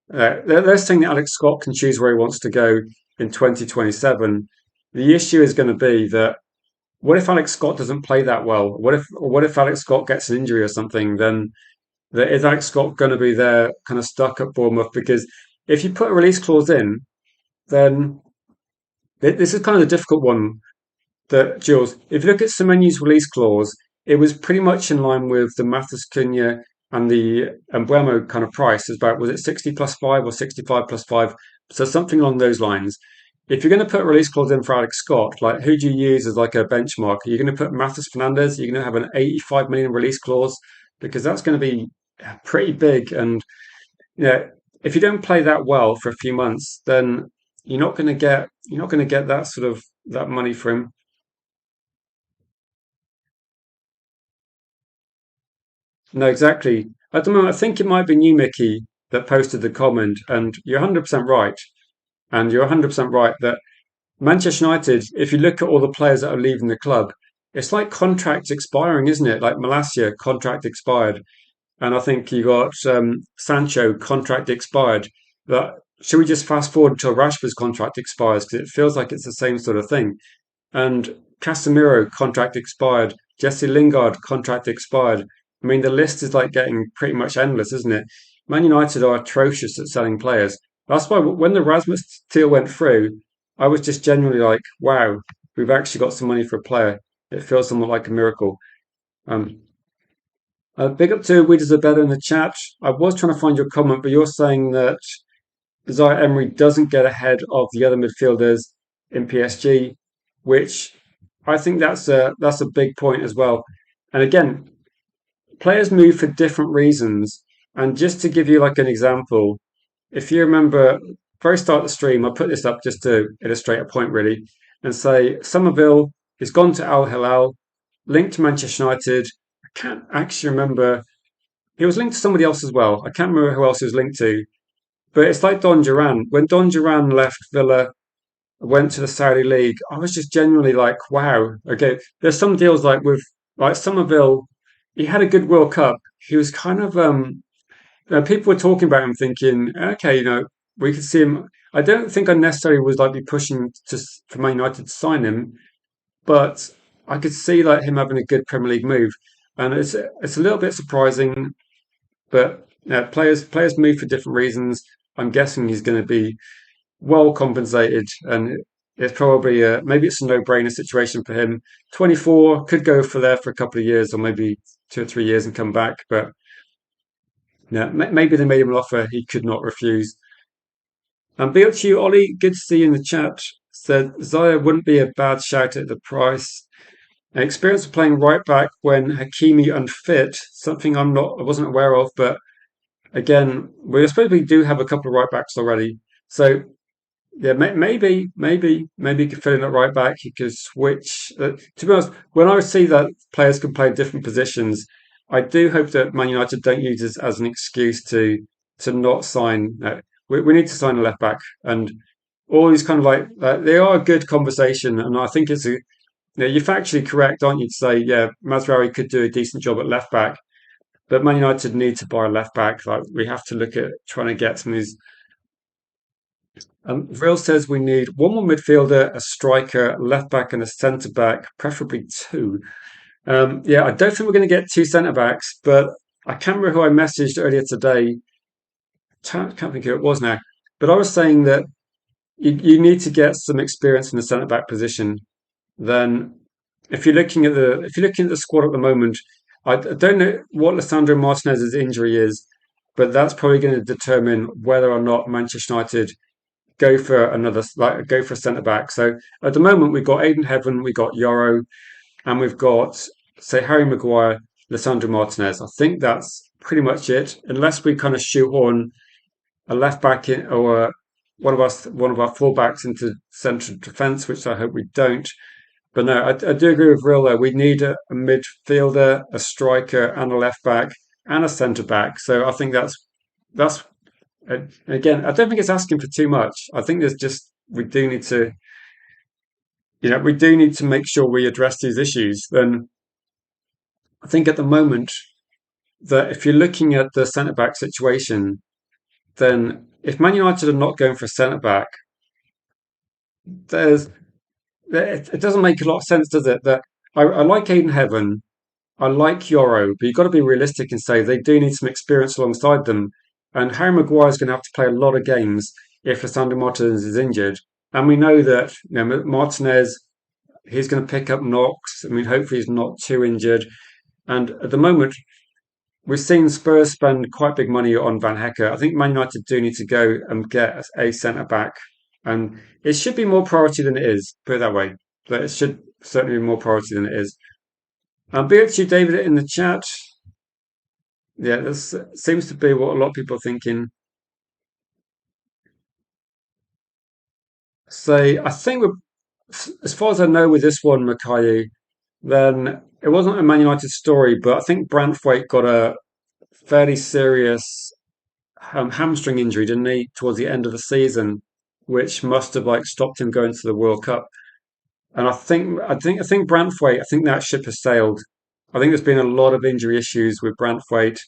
they're saying that Alex Scott can choose where he wants to go in 2027. The issue is going to be that what if Alex Scott doesn't play that well? What if Alex Scott gets an injury or something? Then is Alex Scott going to be there, kind of stuck at Bournemouth? Because if you put a release clause in, then this is kind of a difficult one. That Jules, if you look at Semenyo's release clause, it was pretty much in line with the Matheus Cunha and the Embuemo kind of price. It's about was it 60 +5 or 65 +5? So something along those lines. If you're going to put a release clause in for Alex Scott, like who do you use as like a benchmark? Are you going to put Matheus Fernandez? You're going to have an 85 million release clause because that's going to be pretty big. And yeah, if you don't play that well for a few months, then you're not going to get that sort of that money for him. No, exactly. At the moment, I think it might be you, Mickey, that posted the comment, and you're 100% right. And you're 100% right that Manchester United, if you look at all the players that are leaving the club, it's like contracts expiring, isn't it? Like Malacia, contract expired. And I think you got Sancho contract expired. But should we just fast forward until Rashford's contract expires? Because it feels like it's the same sort of thing. And Casemiro contract expired. Jesse Lingard contract expired. I mean, the list is like getting pretty much endless, isn't it? Man United are atrocious at selling players. That's why when the Rasmus deal went through, I was just genuinely like, wow, we've actually got some money for a player. It feels somewhat like a miracle. Um, big up to We Deserve Better in the chat. I was trying to find your comment, but you're saying that Zaire-Emery doesn't get ahead of the other midfielders in PSG, which I think that's a big point as well. And again, players move for different reasons. And just to give you like an example, if you remember, very start of the stream, I put this up just to illustrate a point really, and say Somerville has gone to Al Hilal, linked to Manchester United. I can't actually remember. He was linked to somebody else as well. I can't remember who else he was linked to. But it's like Don Duran. When Don Duran left Villa, went to the Saudi League, I was just genuinely like, wow. Okay, there's some deals like with like Somerville. He had a good World Cup. He was kind of people were talking about him, thinking, okay, we could see him. I don't think I necessarily was like be pushing to for Man United to sign him, but I could see like him having a good Premier League move, and it's a little bit surprising, but players move for different reasons. I'm guessing he's going to be well compensated, and it's probably maybe it's a no-brainer situation for him. 24 could go for there for a couple of years, or maybe 2 or 3 years and come back. But yeah, maybe they made him an offer he could not refuse. And be up to you, Ollie. Good to see you in the chat. Said Zaya wouldn't be a bad shout at the price. experience of playing right back when Hakimi unfit, something I wasn't aware of, but again, we suppose we do have a couple of right backs already. So yeah, maybe he could fill in at right back. He could switch. To be honest, when I see that players can play different positions, I do hope that Man United don't use this as an excuse to not sign. We need to sign a left back, and all these kind of they are a good conversation, and I think it's a. You're factually correct, aren't you, to say yeah, Mazraoui could do a decent job at left back, but Man United need to buy a left back. Like we have to look at trying to get some of these. Vril says we need one more midfielder, a striker, left back, and a centre back, preferably two. Yeah, I don't think we're going to get two centre backs, but I can't remember who I messaged earlier today. Can't think who it was now, but I was saying that you need to get some experience in the centre back position. Then, if you're looking at the squad at the moment, I don't know what Lissandro Martinez's injury is, but that's probably going to determine whether or not Manchester United go for a centre back. So at the moment we've got Aiden Heaven, we've got Yoro, and we've got say Harry Maguire, Lissandro Martinez. I think that's pretty much it, unless we kind of shoehorn a left back in or one of our fullbacks into central defence, which I hope we don't. But no, I do agree with Real though. We need a midfielder, a striker, and a left back, and a centre back. So I think that's again. I don't think it's asking for too much. I think there's just we do need to, we do need to make sure we address these issues. Then I think at the moment that if you're looking at the centre back situation, then if Man United are not going for a centre back, there's it doesn't make a lot of sense, does it? That I like Aiden Heaven, I like Yoro, but you've got to be realistic and say they do need some experience alongside them. And Harry Maguire is going to have to play a lot of games if Lisandro Martinez is injured. And we know that Martinez, he's going to pick up knocks. I mean, hopefully he's not too injured. And at the moment, we've seen Spurs spend quite big money on Van Hecker. I think Man United do need to go and get a centre back, and it should be more priority than it is. Put it that way. But it should certainly be more priority than it is. Be to you, David, in the chat. Yeah, this seems to be what a lot of people are thinking. Say, I think as far as I know with this one, Makayu, then it wasn't a Man United story, but I think Branthwaite got a fairly serious hamstring injury, didn't he, towards the end of the season, which must have stopped him going to the World Cup. And I think Branthwaite, I think that ship has sailed. I think there's been a lot of injury issues with Branthwaite,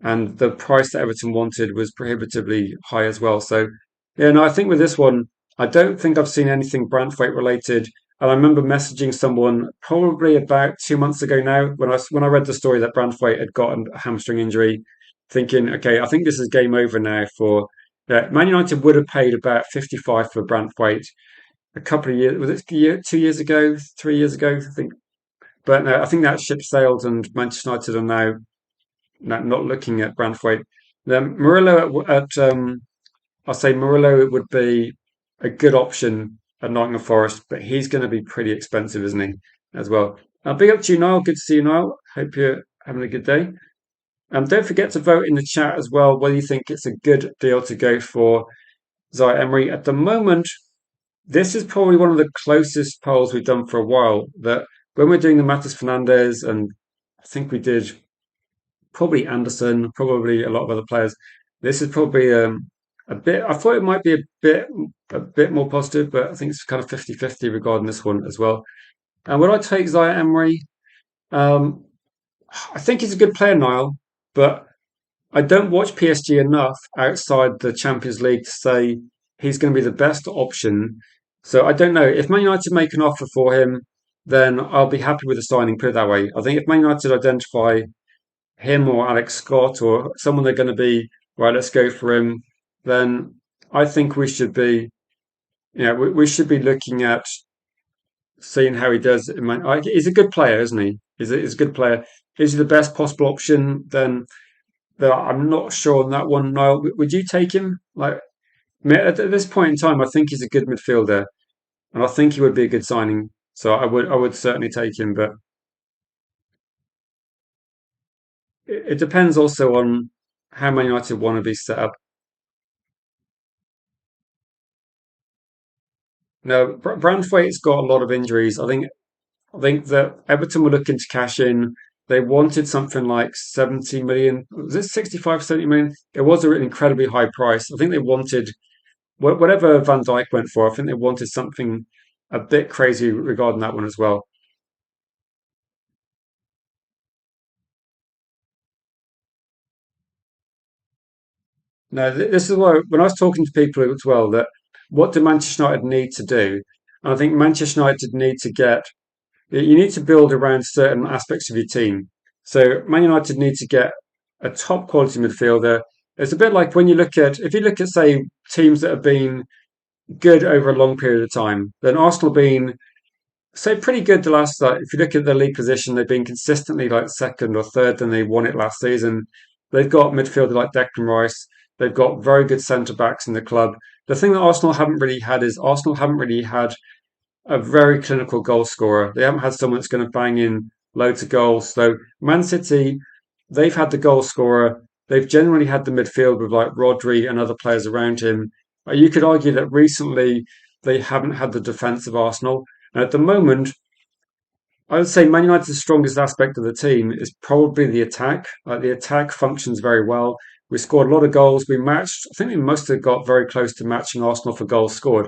and the price that Everton wanted was prohibitively high as well. So, yeah, no, I think with this one, I don't think I've seen anything Branthwaite related. And I remember messaging someone probably about 2 months ago now when I read the story that Branthwaite had gotten a hamstring injury, thinking, okay, I think this is game over now for. Man United would have paid about 55 for Branthwaite a couple of years. Was it 2 years ago, 3 years ago? I think. But no, I think that ship sailed, and Manchester United are now not looking at Branthwaite. Then Murillo I'll say Murillo would be a good option at Nottingham Forest, but he's going to be pretty expensive, isn't he? As well. Big up to you, Niall. Good to see you, Niall. Hope you're having a good day. Don't forget to vote in the chat as well whether you think it's a good deal to go for Zaire-Emery. At the moment, this is probably one of the closest polls we've done for a while. That when we're doing the Matheus Fernandes, and I think we did probably Anderson, probably a lot of other players. This is probably a bit. I thought it might be a bit more positive, but I think it's kind of 50-50 regarding this one as well. And would I take Zaire-Emery? Um, I think he's a good player, Niall, but I don't watch PSG enough outside the Champions League to say he's going to be the best option. So I don't know. If Man United make an offer for him, then I'll be happy with the signing. Put it that way. I think if Man United identify him or Alex Scott or someone they're going to be right, let's go for him, then I think we should be, we should be looking at seeing how he does. He's a good player, isn't he? He's a good player. Is he the best possible option? Then I'm not sure on that one. Niall, would you take him? At this point in time, I think he's a good midfielder, and I think he would be a good signing. So I would certainly take him, but it depends also on how Man United want to be set up. No, Branthwaite's got a lot of injuries. I think that Everton were looking to cash in. They wanted something like 70 million. Was it 65, 70 million? It was an incredibly high price. I think they wanted whatever Van Dijk went for. I think they wanted something a bit crazy regarding that one as well. No, this is why when I was talking to people as well, that what do Manchester United need to do? And I think Manchester United need to get you need to build around certain aspects of your team. So Man United need to get a top quality midfielder. It's a bit like when you look at if you look at say teams that have been good over a long period of time, then Arsenal have been so pretty good the last like if you look at the league position, they've been consistently like second or third than they won it last season. They've got midfielder like Declan Rice. They've got very good centre backs in the club. The thing that Arsenal haven't really had is Arsenal haven't really had a very clinical goal scorer. They haven't had someone that's going to bang in loads of goals. So Man City, they've had the goal scorer. They've generally had the midfield with like Rodri and other players around him. You could argue that recently they haven't had the defence of Arsenal. And at the moment, I would say Man United's strongest aspect of the team is probably the attack. Like the attack functions very well. We scored a lot of goals. We matched. I think we must have got very close to matching Arsenal for goals scored.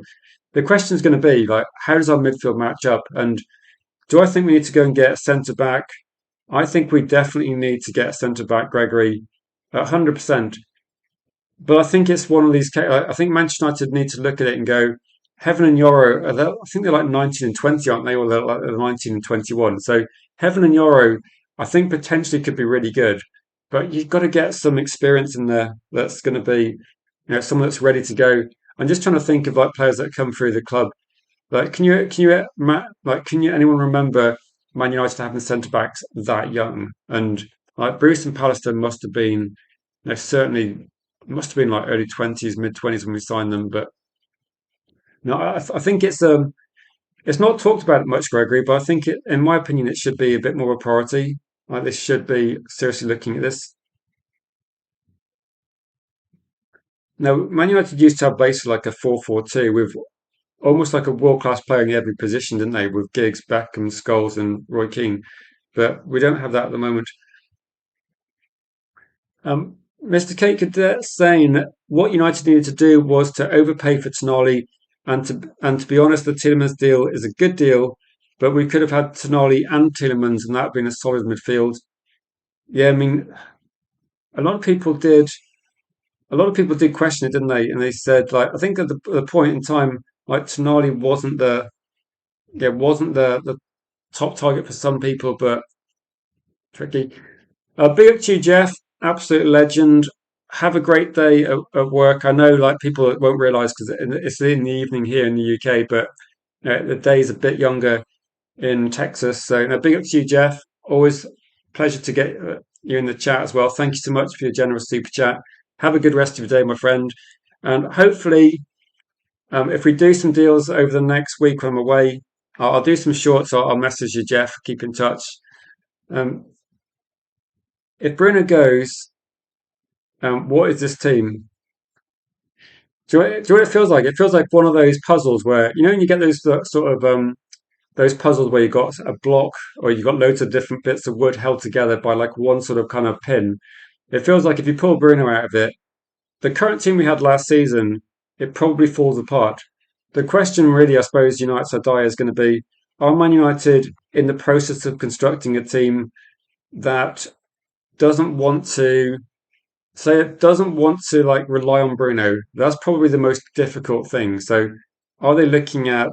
The question is going to be like, how does our midfield match up? And do I think we need to go and get a centre back? I think we definitely need to get a centre back, Gregory, 100%. But I think it's one of these. I think Manchester United need to look at it and go, Heaven and Euro. I think they're like 19 and 20, aren't they? Or they're 19 and 21. So Heaven and Euro, I think potentially could be really good. But you've got to get some experience in there that's going to be, someone that's ready to go. I'm just trying to think of like players that come through the club. Like, Matt, like, can you anyone remember Man United having centre backs that young? And like Bruce and Pallister must have been, certainly must have been like early 20s, mid 20s when we signed them. But no, I think it's not talked about much, Gregory. But I think in my opinion, it should be a bit more of a priority. Like this should be seriously looking at this. Now, Man United used to have basically like a 4-4-2 with almost like a world class player in every position, didn't they? With Giggs, Beckham, Scholes, and Roy Keane. But we don't have that at the moment. Mr. Cake saying that what United needed to do was to overpay for Tonali, and to be honest, the Tielemans deal is a good deal, but we could have had Tonali and Tielemans, and that would been a solid midfield. Yeah, I mean, a lot of people did. A lot of people did question it, didn't they? And they said, like, I think at the point in time, like Tonali wasn't the top target for some people, but tricky. Big up to you, Jeff. Absolute legend. Have a great day at work. I know, like people won't realise because it's in the evening here in the UK, but the day's a bit younger in Texas. So, big up to you, Jeff. Always pleasure to get you in the chat as well. Thank you so much for your generous super chat. Have a good rest of your day, my friend, and hopefully, if we do some deals over the next week when I'm away, I'll do some shorts. I'll message you, Jeff. Keep in touch. Um, if Bruno goes, what is this team? Do you know what it feels like? It feels like one of those puzzles where when you get those sort of those puzzles where you've got a block or you've got loads of different bits of wood held together by like one sort of kind of pin. It feels like if you pull Bruno out of it, the current team we had last season, it probably falls apart. The question really, I suppose, United Sadaya is going to be: Are Man United in the process of constructing a team that doesn't want to say it doesn't want to like rely on Bruno? That's probably the most difficult thing. So, are they looking at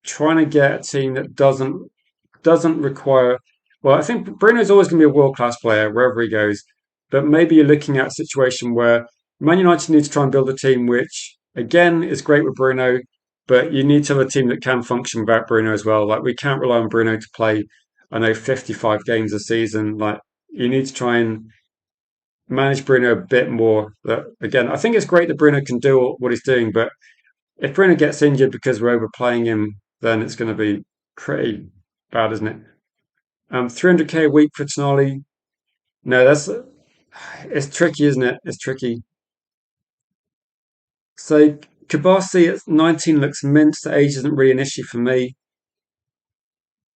trying to get a team that doesn't require? Well, I think Bruno's always going to be a world class player wherever he goes, but maybe you're looking at a situation where Man United need to try and build a team which, again, is great with Bruno, but you need to have a team that can function without Bruno as well. Like we can't rely on Bruno to play, I know, 55 games a season. Like you need to try and manage Bruno a bit more. But again, I think it's great that Bruno can do what he's doing, but if Bruno gets injured because we're overplaying him, then it's going to be pretty bad, isn't it? 300k a week for Tonali. No, that's it's tricky, isn't it? It's tricky. So Kabasi at 19 looks mint. The age isn't really an issue for me.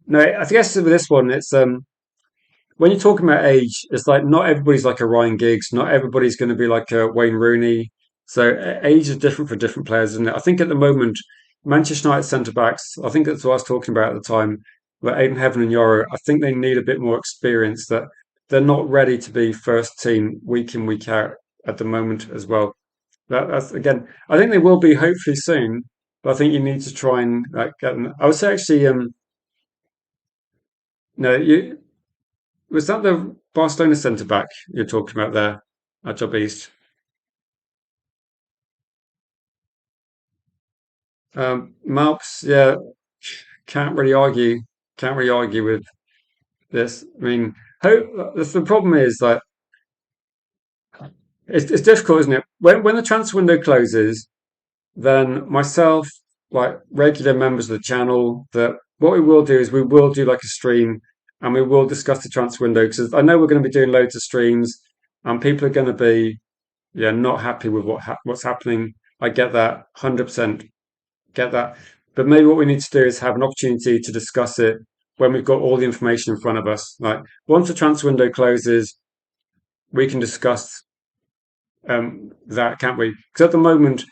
No, I guess with this one, it's when you're talking about age, it's like not everybody's like a Ryan Giggs, not everybody's going to be like a Wayne Rooney. So age is different for different players, isn't it? I think at the moment, Manchester United centre backs, I think that's what I was talking about at the time, but Aiden Heaven and Yoro, I think they need a bit more experience. That they're not ready to be first team week in week out at the moment as well. That's again, I think they will be hopefully soon, but I think you need to try and like get them. I would say actually, no, you was that the Barcelona centre back you're talking about there at Job East? Malps, yeah, can't really argue. Can't really argue with this. I mean, the problem is that it's difficult, isn't it? When the transfer window closes, then myself, like regular members of the channel, that what we will do is we will do like a stream and we will discuss the transfer window because I know we're going to be doing loads of streams and people are going to be yeah not happy with what's happening. I get that 100%. Get that. But maybe what we need to do is have an opportunity to discuss it when we've got all the information in front of us. Like once the transfer window closes, we can discuss that, can't we? Because at the moment,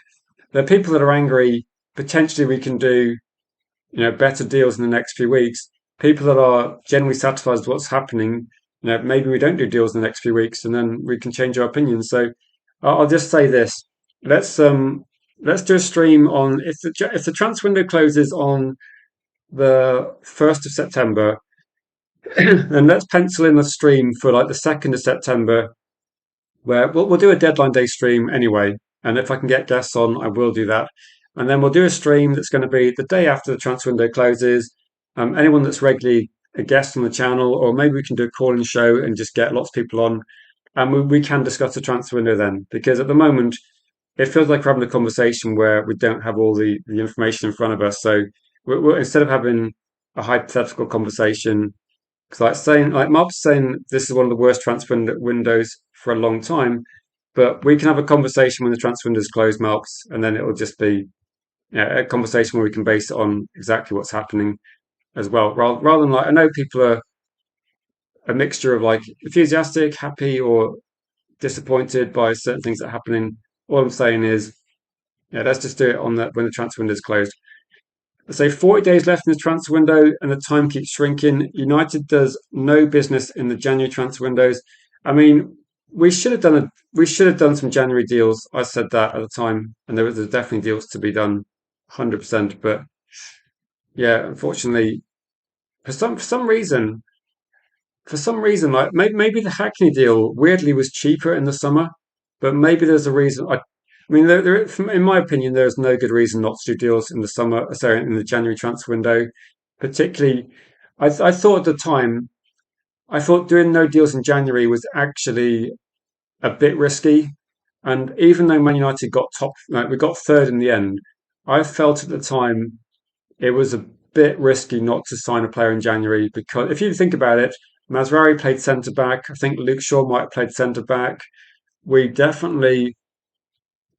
there are people that are angry. Potentially, we can do better deals in the next few weeks. People that are generally satisfied with what's happening, maybe we don't do deals in the next few weeks, and then we can change our opinion. So I'll just say this: let's um let's do a stream on if the transfer window closes on the 1st of September, then let's pencil in a stream for like the 2nd of September, where we'll do a deadline day stream anyway. And if I can get guests on, I will do that. And then we'll do a stream that's going to be the day after the transfer window closes. Anyone that's regularly a guest on the channel, or maybe we can do a call-in show and just get lots of people on, and we can discuss the transfer window then. Because at the moment, it feels like we're having a conversation where we don't have all the information in front of us. So instead of having a hypothetical conversation, because like Mark's saying, this is one of the worst transfer windows for a long time, but we can have a conversation when the transfer window is closed, Marks, and then it'll just be a conversation where we can base it on exactly what's happening as well, rather than like I know people are a mixture of like enthusiastic, happy, or disappointed by certain things that are happening. All I'm saying is, yeah, let's just do it on that when the transfer window is closed. Say 40 days left in the transfer window and the time keeps shrinking. United does no business in the January transfer windows. I mean, we should have done some January deals. I said that at the time, and there's definitely deals to be done, 100%. But yeah, unfortunately, for some reason, like maybe the Hackney deal weirdly was cheaper in the summer, but maybe there's a reason. I mean, in my opinion, there's no good reason not to do deals in the summer, sorry, in the January transfer window. Particularly, I thought at the time, I thought doing no deals in January was actually a bit risky. And even though Man United got top, like we got third in the end, I felt at the time it was a bit risky not to sign a player in January because if you think about it, Masrari played centre back. I think Luke Shaw might have played centre back. We definitely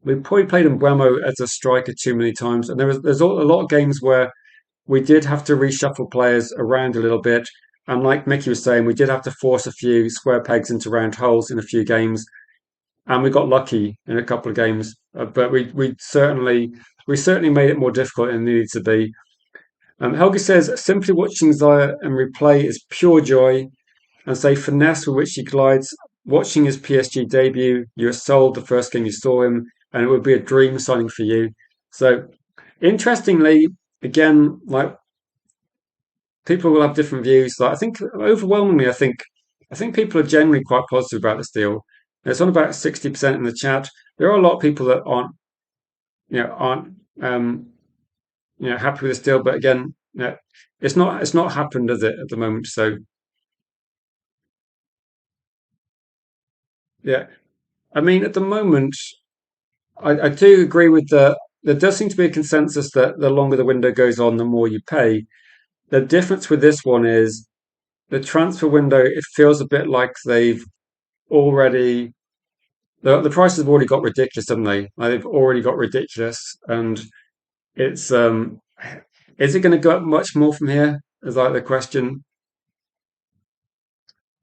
we probably played Mbeumo as a striker too many times, and there's a lot of games where we did have to reshuffle players around a little bit. And like Mickey was saying, we did have to force a few square pegs into round holes in a few games, and we got lucky in a couple of games. But we certainly made it more difficult than it needed to be. Helgi says simply watching Zaire and replay is pure joy, and say finesse with which he glides. Watching his PSG debut, you were sold the first game you saw him, and it would be a dream signing for you. So, interestingly, again, like people will have different views. Like I think overwhelmingly, I think people are generally quite positive about this deal. It's on about 60% in the chat. There are a lot of people that aren't um, happy with this deal, but again, it's not happened, has it, at the moment? So yeah, I mean, at the moment, I do agree with there does seem to be a consensus that the longer the window goes on, the more you pay. the difference with this one is the transfer window. It feels a bit like they've already the prices have already got ridiculous, haven't they? Like they've already got ridiculous, and it's is it going to go up much more from here? Is like the question.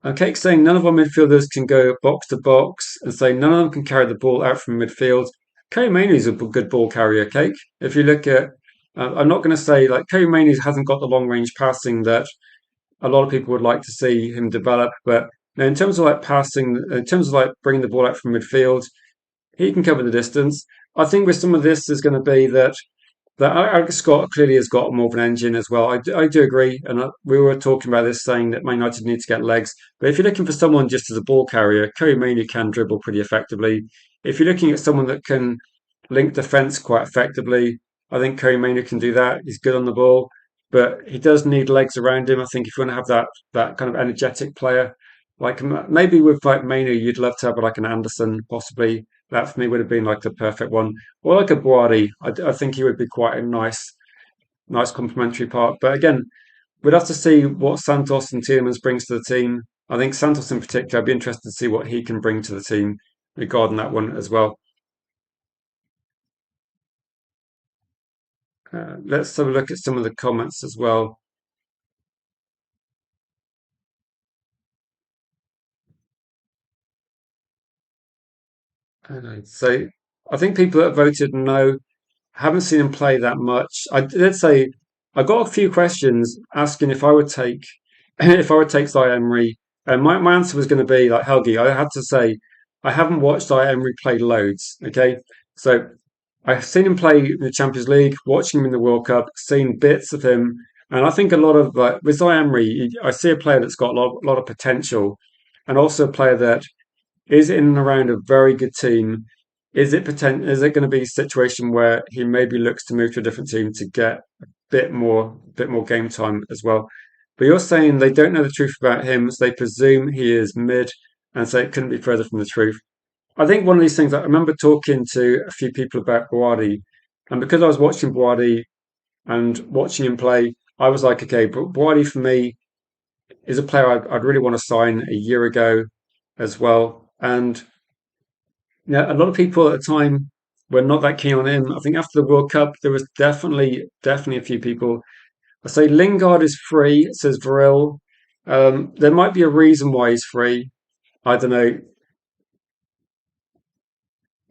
Okay, saying none of our midfielders can go box to box, and saying none of them can carry the ball out from midfield. Kobe Mainoo's a good ball carrier, Cake. If you look at, I'm not going to say like Kobe Mainoo hasn't got the long range passing that a lot of people would like to see him develop, but in terms of like passing, in terms of like bringing the ball out from midfield, he can cover the distance. I think with some of this is going to be that Alex Scott clearly has got more of an engine as well. I do agree, and we were talking about this, saying that Man United need to get legs. But if you're looking for someone just as a ball carrier, Kobe Mainoo can dribble pretty effectively. If you're looking at someone that can link defence quite effectively, I think Kobe Mainoo can do that. He's good on the ball, but he does need legs around him. I think if you want to have that kind of energetic player, like maybe with like Mainoo, you'd love to have like an Anderson possibly. That for me would have been like the perfect one, or like a Boadi. I think he would be quite a nice complementary part. But again, we'd have to see what Santos and Tielemans brings to the team. I think Santos in particular, I'd be interested to see what he can bring to the team regarding that one as well. Let's have a look at some of the comments as well. So I think people that voted no haven't seen him play that much. I did say I got a few questions asking if I would take if I would take Zaire Emery, and my answer was going to be like Helgi. I had to say I haven't watched Zaire Emery play loads. Okay, so I've seen him play in the Champions League, watching him in the World Cup, seen bits of him, and I think a lot of like with Zaire Emery, I see a player that's got lot of potential, and also a player that is in and around a very good team. Is it going to be a situation where he maybe looks to move to a different team to get bit more game time as well? But you're saying they don't know the truth about him, so they presume he is mid, and so it couldn't be further from the truth. I think one of these things I remember talking to a few people about Boadi, and because I was watching Boadi and watching him play, I was like, okay, but Boadi for me is a player I'd really want to sign a year ago as well. And yeah, a lot of people at the time were not that keen on him. I think after the World Cup, there was definitely a few people. I say Lingard is free, says Varel. There might be a reason why he's free. I don't know.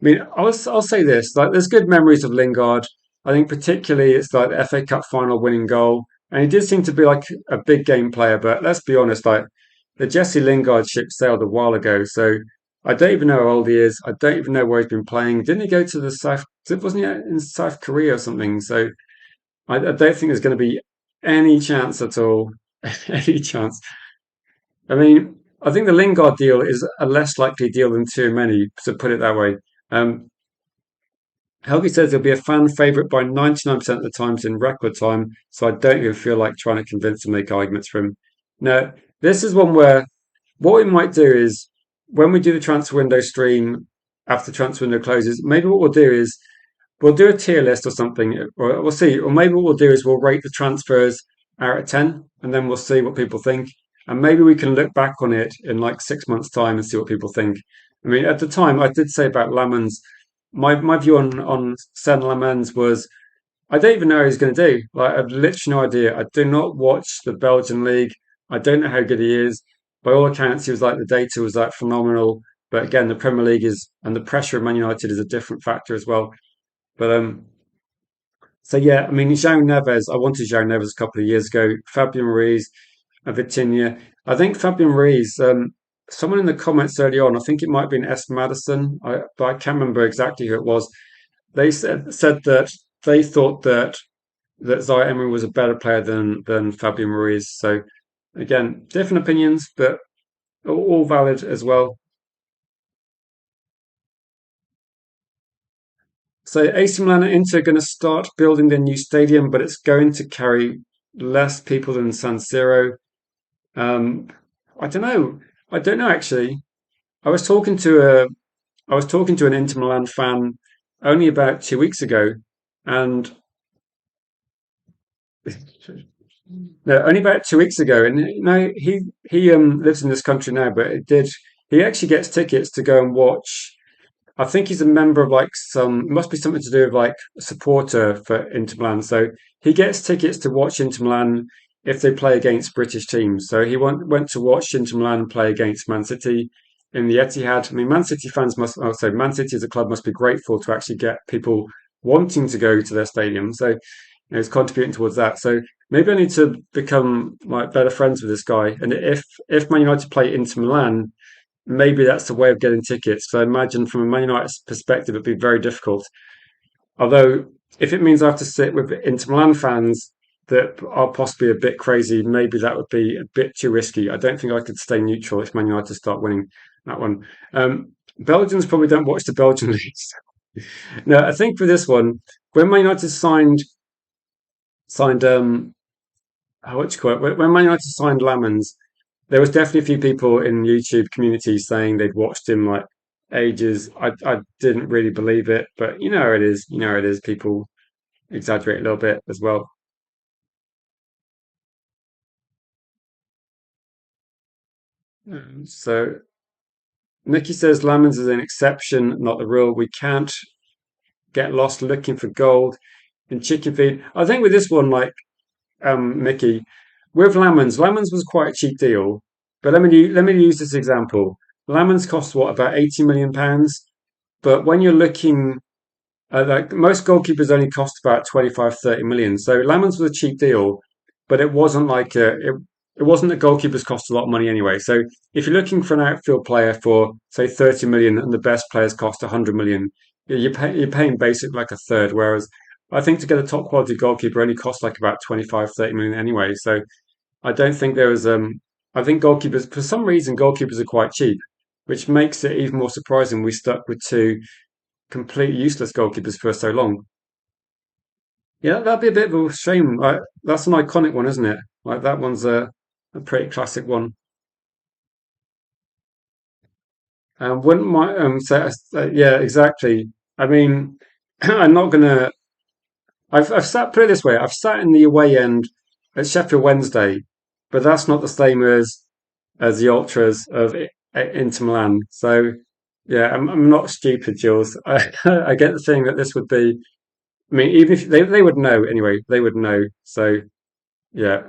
I mean, I'll say this: like, there's good memories of Lingard. I think particularly it's like the FA Cup final winning goal, and he did seem to be like a big game player. But let's be honest, like the Jesse Lingard ship sailed a while ago, so I don't even know how old he is. I don't even know where he's been playing. Didn't he go to the South? Wasn't he in South Korea or something? So I don't think there's going to be any chance at all. Any chance. I mean, I think the Lingard deal is a less likely deal than too many, to put it that way. Um, Helgi says he'll be a fan favourite by 99% of the times in record time, so I don't even feel like trying to convince and make arguments for him. No, this is one where what we might do is when we do the transfer window stream after the transfer window closes, maybe what we'll do is we'll do a tier list or something, or we'll see. Or maybe what we'll do is we'll rate the transfers out of 10, and then we'll see what people think. And maybe we can look back on it in like 6 months' time and see what people think. I mean, at the time, I did say about Lamans, my view on Sen Lamans was I don't even know how he's going to do. Like, I've literally no idea. I do not watch the Belgian league. I don't know how good he is. By all accounts, he was like the data was like phenomenal. But again, the Premier League is and the pressure of Man United is a different factor as well. But so yeah, I mean, João Neves. I wanted João Neves a couple of years ago. Fabian Ruiz and Vitinha. I think Fabian Ruiz. Someone in the comments early on. I think it might have been S Madison. But I can't remember exactly who it was. They said that they thought that Zaire Emery was a better player than Fabian Ruiz. So again, different opinions, but all valid as well. So AC Milan and Inter are going to start building their new stadium, but it's going to carry less people than San Siro. Um, I don't know. I don't know actually. I was talking to a I was talking to an Inter Milan fan only about 2 weeks ago, and No, only about 2 weeks ago, and he lives in this country now, but it did. He actually gets tickets to go and watch. I think he's a member of like some, must be something to do with like a supporter for Inter Milan. So he gets tickets to watch Inter Milan if they play against British teams. So he went to watch Inter Milan play against Man City in the Etihad. I mean, Man City fans must also, Man City as a club must be grateful to actually get people wanting to go to their stadium. So it's contributing towards that. So maybe I need to become like better friends with this guy. And if Man United play Inter Milan, maybe that's the way of getting tickets. So I imagine from a Man United perspective, it'd be very difficult. Although, if it means I have to sit with Inter Milan fans that are possibly a bit crazy, maybe that would be a bit too risky. I don't think I could stay neutral if Man United start winning that one. Belgians probably don't watch the Belgian leagues. No, I think for this one, when Man United signed what do you call it? When Man United signed Lamens, there was definitely a few people in YouTube communities saying they'd watched him like ages. I didn't really believe it, but you know how it is. You know how it is. People exaggerate a little bit as well. So Nikki says Lamens is an exception, not the rule. We can't get lost looking for gold in chicken feed. I think with this one, like Mickey, with Lamens was quite a cheap deal. But let me use this example. Lamens cost what, about £80 million? But when you're looking like most goalkeepers only cost about 25, 30 million. So Lamens was a cheap deal, but it wasn't like it wasn't that goalkeepers cost a lot of money anyway. So if you're looking for an outfield player for say 30 million and the best players cost 100 million, you're paying basic like a third. Whereas I think to get a top quality goalkeeper only costs like about 25, 30 million anyway. So I don't think there was I think goalkeepers for some reason goalkeepers are quite cheap, which makes it even more surprising we stuck with two completely useless goalkeepers for so long. Yeah, that'd be a bit of a shame. Like that's an iconic one, isn't it? Like that one's a pretty classic one. Wouldn't my say yeah, exactly. I mean, I'm not gonna. I've sat put it this way. I've sat in the away end at Sheffield Wednesday, but that's not the same as the ultras of Inter Milan. So yeah, I'm not stupid, Jules. I get the thing that this would be. I mean, even if they would know anyway, they would know. So yeah.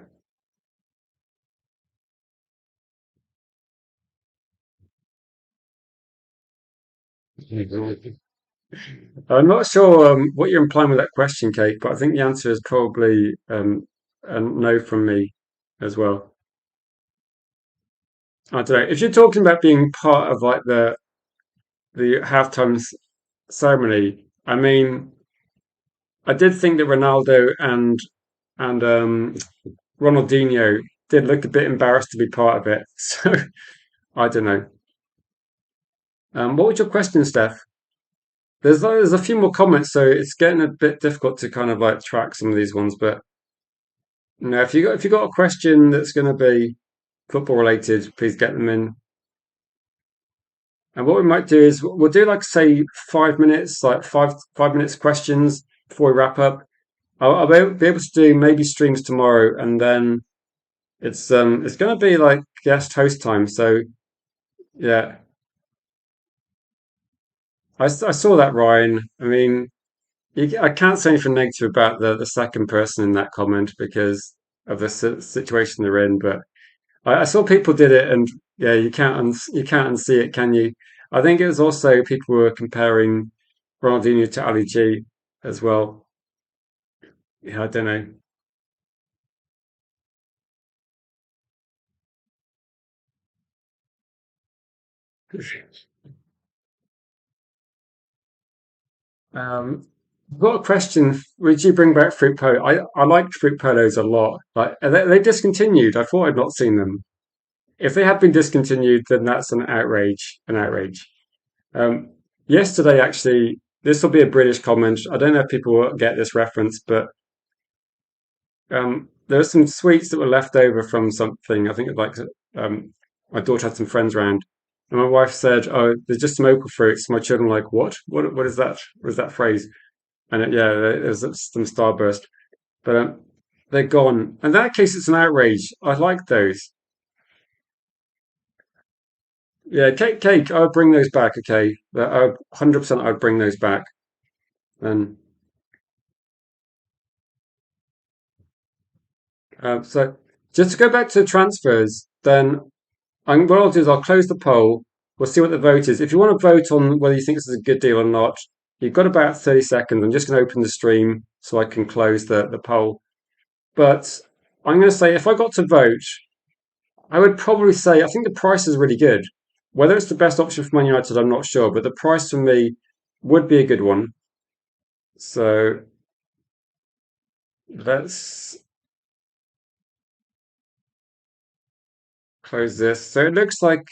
I'm not sure what you're implying with that question, Kate, but I think the answer is probably a no from me as well. I don't know. If you're talking about being part of like the halftime ceremony, I mean, I did think that Ronaldo and Ronaldinho did look a bit embarrassed to be part of it. So I don't know. What was your question, Steph? There's a few more comments, so it's getting a bit difficult to kind of like track some of these ones. But no, if you got a question that's going to be football related, please get them in. And what we might do is we'll do like say 5 minutes, like five minutes questions before we wrap up. I'll be able to do maybe streams tomorrow, and then it's going to be like guest host time. So yeah, I saw that, Ryan. I mean, I can't say anything negative about the second person in that comment because of the situation they're in, but. I saw people did it, and yeah, you can't unsee it, can you? I think it was also people were comparing Ronaldinho to Ali G as well. Yeah, I don't know. I've got a question. Would you bring back fruit polo? I liked fruit polos a lot. Like they discontinued. I thought I'd not seen them. If they had been discontinued, then that's an outrage. An outrage. Yesterday, actually, this will be a British comment. I don't know if people will get this reference, but there were some sweets that were left over from something. I think like um, my daughter had some friends around, and my wife said, "Oh, there's just some opal fruits." My children were like, "What? What is that? What is that phrase?" And yeah, there's some starburst. But they're gone. In that case, it's an outrage. I like those. Yeah, cake. I would bring those back. Okay, 100%. I'd bring those back. And so, just to go back to transfers, then what I'll do is I'll close the poll. We'll see what the vote is. If you want to vote on whether you think this is a good deal or not, you've got about 30 seconds. I'm just going to open the stream so I can close the poll. But I'm going to say if I got to vote, I would probably say I think the price is really good. Whether it's the best option for Man United, I'm not sure, but the price for me would be a good one. So let's close this. So it looks like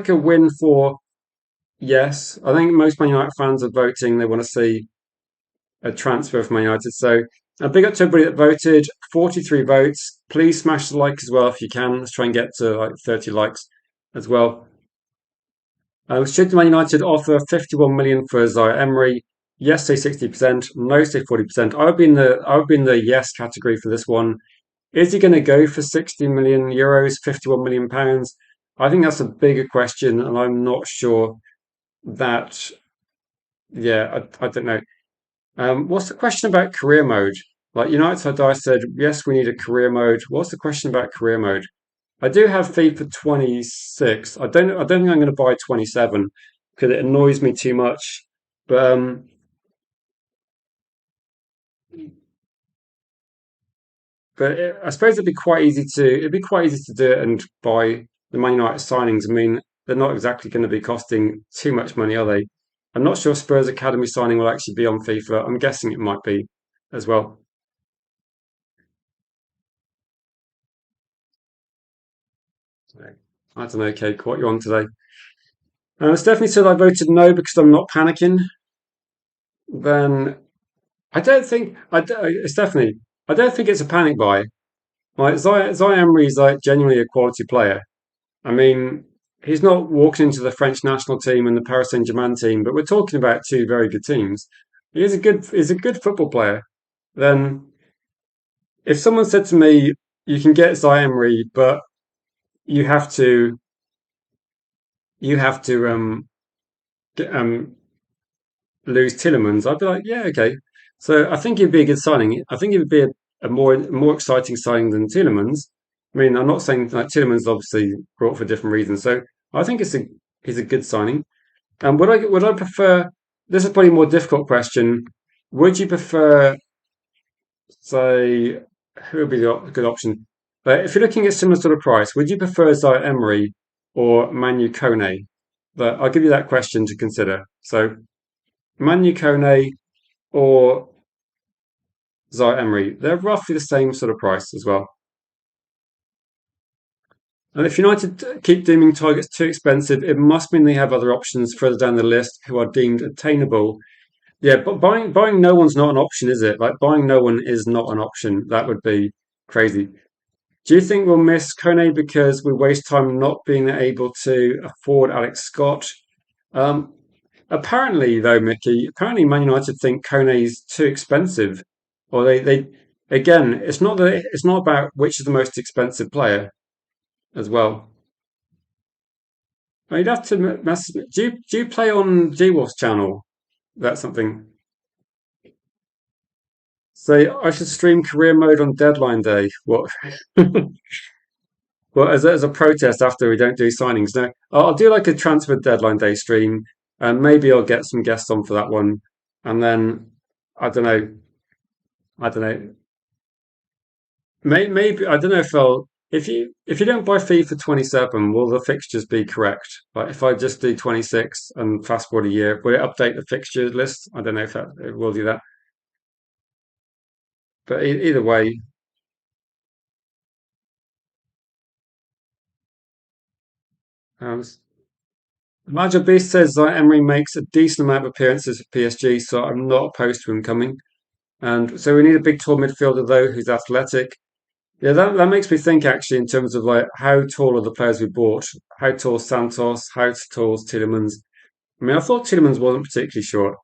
a win for yes. I think most Man United fans are voting. They want to see a transfer from Man United. So a big up to everybody that voted. 43 votes. Please smash the like as well if you can. Let's try and get to like 30 likes as well. Should Man United offer 51 million for Zaire-Emery? Yes, say 60%. No, say 40%. I would be in the yes category for this one. Is he going to go for 60 million euros, 51 million pounds? I think that's a bigger question, and I'm not sure that. Yeah, I don't know. What's the question about career mode? Like United, I said yes, we need a career mode. What's the question about career mode? I do have FIFA 26. I don't think I'm going to buy 27 because it annoys me too much. But I suppose it'd be quite easy to do it and buy the Man United signings. I mean, they're not exactly going to be costing too much money, are they? I'm not sure Spurs Academy signing will actually be on FIFA. I'm guessing it might be as well. I don't know, Kate, what you on today? Stephanie said I voted no because I'm not panicking. Then I don't think Stephanie. I don't think it's a panic buy. Like Zaire Emery is like genuinely a quality player. I mean, he's not walking into the French national team and the Paris Saint-Germain team, but we're talking about two very good teams. He's a good football player. Then if someone said to me, you can get Zaire Emery, but you have to you have to lose Tillemans, I'd be like, yeah, okay. So I think it'd be a good signing. I think it would be a more exciting signing than Tillemans. I mean, I'm not saying like Tillemans obviously brought for different reasons. So I think he's a good signing. And would I prefer? This is probably a more difficult question. Would you prefer, say, who would be the good option? But if you're looking at similar sort of price, would you prefer Zaire Emery or Manu Kone? But I'll give you that question to consider. So Manu Kone or Zaire Emery, they're roughly the same sort of price as well. And if United keep deeming targets too expensive, it must mean they have other options further down the list who are deemed attainable. Yeah, but buying no one's not an option, is it? Like buying no one is not an option. That would be crazy. Do you think we'll miss Kone because we waste time not being able to afford Alex Scott? Um, Apparently, though, Mickey, apparently Man United think Kone's too expensive, or they again, it's not about which is the most expensive player as well. You'd have to mess. Do you play on G Wolf's channel? That's something. Say I should stream career mode on deadline day. What? Well, as a protest after we don't do signings. No, I'll do like a transfer deadline day stream, and maybe I'll get some guests on for that one, and then I don't know. I don't know. Maybe I don't know if I'll if you don't buy FIFA 27, will the fixtures be correct? Like if I just do 26 and fast forward a year, will it update the fixture list? I don't know if it will do that. But either way, um, Major Beast says that Emery makes a decent amount of appearances for PSG, so I'm not opposed to him coming. And so we need a big tall midfielder though who's athletic. Yeah, that makes me think actually in terms of like how tall are the players we bought? How tall Santos? How tall is Tielemans? I mean, I thought Tielemans wasn't particularly short.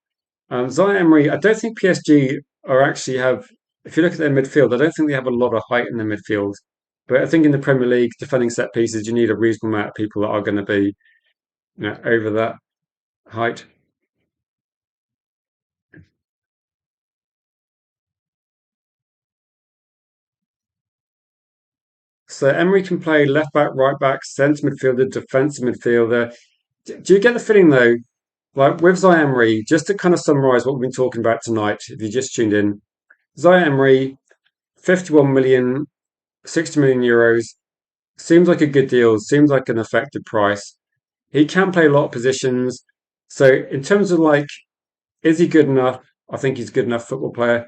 Zaire Emery, I don't think PSG are actually have. If you look at their midfield, I don't think they have a lot of height in the midfield. But I think in the Premier League, defending set pieces, you need a reasonable amount of people that are going to be, over that height. So Emery can play left back, right back, centre midfielder, defensive midfielder. Do you get the feeling though, like with Zaire-Emery, just to kind of summarise what we've been talking about tonight, if you just tuned in, Zaire-Emery, 51 million, 60 million euros, seems like a good deal, seems like an effective price. He can play a lot of positions. So in terms of like, is he good enough? I think he's a good enough football player.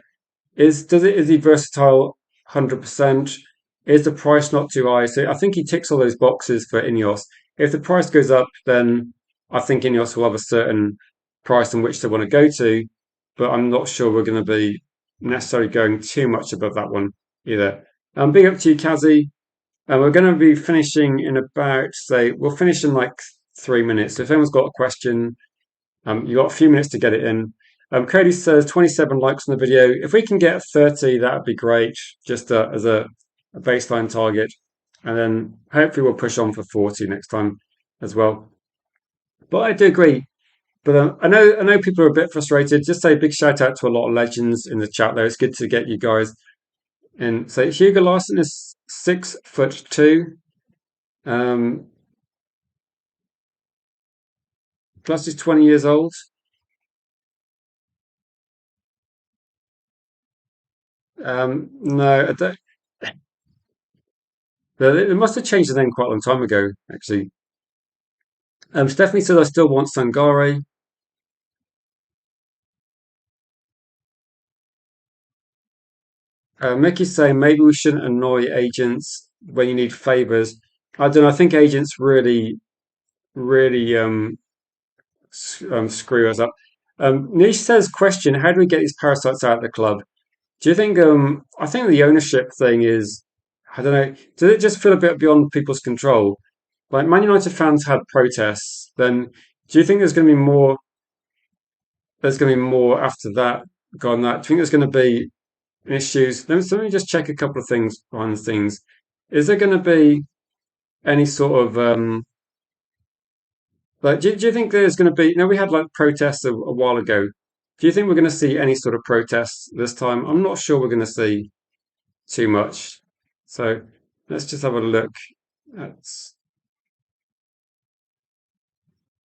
Is he versatile? 100%. Is the price not too high? So I think he ticks all those boxes for Ineos. If the price goes up, then I think Ineos will have a certain price in which they want to go to, but I'm not sure we're going to be necessarily going too much above that one either. Big up to you, Kazi. And we're going to be finishing in about, say, we'll finish in like 3 minutes. So if anyone's got a question, you got a few minutes to get it in. Cody says 27 likes on the video. If we can get 30, that would be great, just as a baseline target. And then hopefully we'll push on for 40 next time as well. But I do agree. But I know people are a bit frustrated. Just say big shout out to a lot of legends in the chat there. It's good to get you guys in. So Hugo Larson is 6'2". Um, plus he's 20 years old. No, I don't. It must have changed the name quite a long time ago, actually. Stephanie said I still want Sangare. Mickey's saying maybe we shouldn't annoy agents when you need favors. I don't know. I think agents really screw us up. Nish says, question: how do we get these parasites out of the club? Do you think? I think the ownership thing is. I don't know. Does it just feel a bit beyond people's control? Like Man United fans had protests. Then do you think there's going to be more? There's going to be more after that. Gone that. Do you think there's going to be issues? Let me just check a couple of things behind the scenes. Is there going to be any sort of like? Do you think there's going to be? We had like protests a while ago. Do you think we're going to see any sort of protests this time? I'm not sure we're going to see too much. So let's just have a look. At,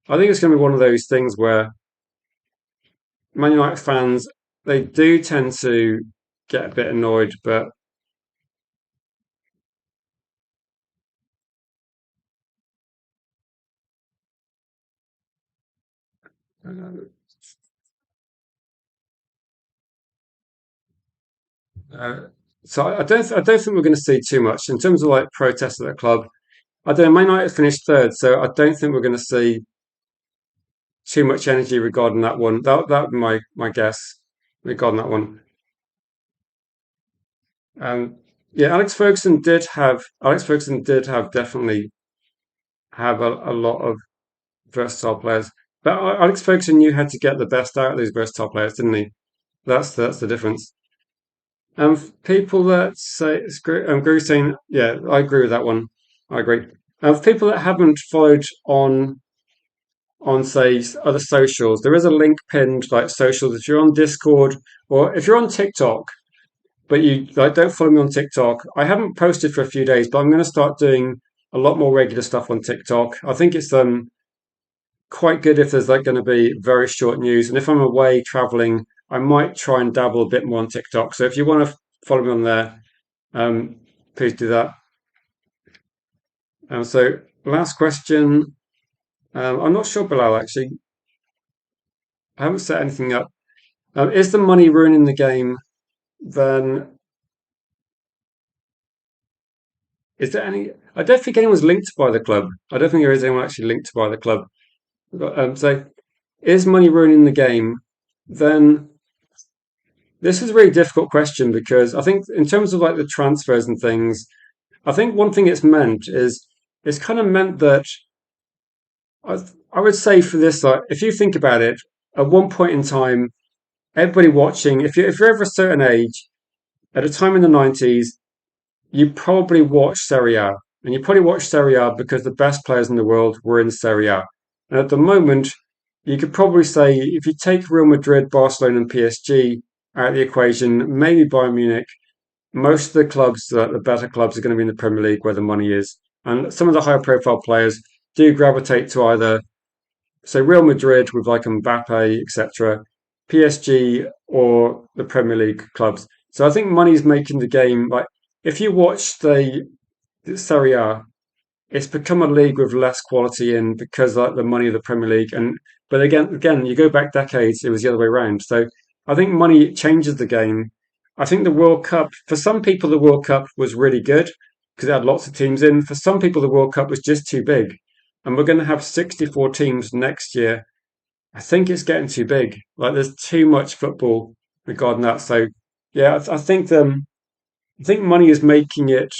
I think it's going to be one of those things where Man United fans they do tend to get a bit annoyed, but uh, uh, so I don't think we're going to see too much in terms of like protests at the club. I don't know. Man United finished third, so I don't think we're going to see too much energy regarding that one. That would be my guess regarding that one. Um, yeah, Alex Ferguson did have definitely have a lot of versatile players, but Alex Ferguson knew how to get the best out of those versatile players, didn't he? That's the difference. People that say Guru saying, yeah, I agree with that one. I agree. People that haven't followed on say other socials, there is a link pinned like socials. If you're on Discord or if you're on TikTok, but you like don't follow me on TikTok, I haven't posted for a few days, but I'm going to start doing a lot more regular stuff on TikTok. I think it's quite good if there's like going to be very short news, and if I'm away traveling, I might try and dabble a bit more on TikTok. So if you want to follow me on there, um, please do that. So last question. I'm not sure, Bilal. Actually, I haven't set anything up. Is the money ruining the game? Then is there any? I don't think anyone's linked by the club. I don't think there is anyone actually linked by the club. So, is money ruining the game? Then this is a really difficult question because I think in terms of like the transfers and things, I think one thing it's meant is it's kind of meant that I, I would say for this, like if you think about it, at one point in time, everybody watching, if you're over a certain age, at a time in the 90s, you probably watched Serie A. And you probably watched Serie A because the best players in the world were in Serie A. And at the moment, you could probably say if you take Real Madrid, Barcelona, and PSG out of the equation, maybe Bayern Munich, most of the clubs, the better clubs, are going to be in the Premier League where the money is. And some of the higher profile players do gravitate to either, say, Real Madrid with like Mbappe, etc., PSG, or the Premier League clubs. So I think money's making the game like if you watch the Serie A, it's become a league with less quality in because like the money of the Premier League. And but again, you go back decades, it was the other way around. So I think money changes the game. I think the World Cup, for some people, the World Cup was really good because it had lots of teams in. For some people, the World Cup was just too big, and we're going to have 64 teams next year. I think it's getting too big. Like there's too much football regarding that. So yeah, I think money is making it.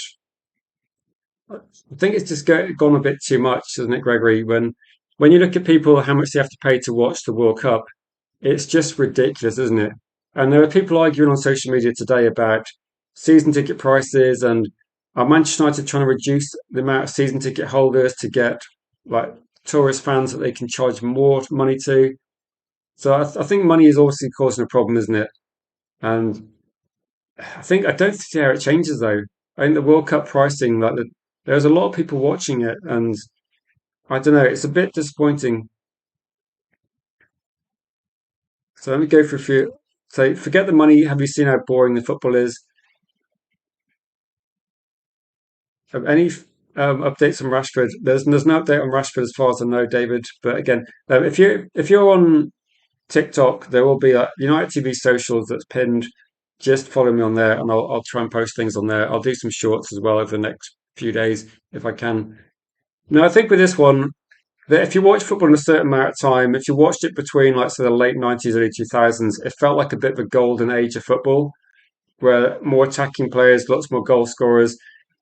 I think it's just gone a bit too much, isn't it, Gregory? When you look at people, how much they have to pay to watch the World Cup, it's just ridiculous, isn't it? And there are people arguing on social media today about season ticket prices and are Manchester United trying to reduce the amount of season ticket holders to get like tourist fans that they can charge more money to. So I think money is obviously causing a problem, isn't it? And I don't see how it changes though. I think the World Cup pricing, there's a lot of people watching it, and I don't know. It's a bit disappointing. So let me go for a few. So forget the money. Have you seen how boring the football is? Any updates on Rashford? There's no update on Rashford as far as I know, David. But again, if you're on TikTok, there will be a United TV socials that's pinned. Just follow me on there, and I'll try and post things on there. I'll do some shorts as well over the next few days if I can. No, I think with this one, that if you watch football in a certain amount of time, if you watched it between, like, say, the late 90s, early 2000s, it felt like a bit of a golden age of football, where more attacking players, lots more goal scorers.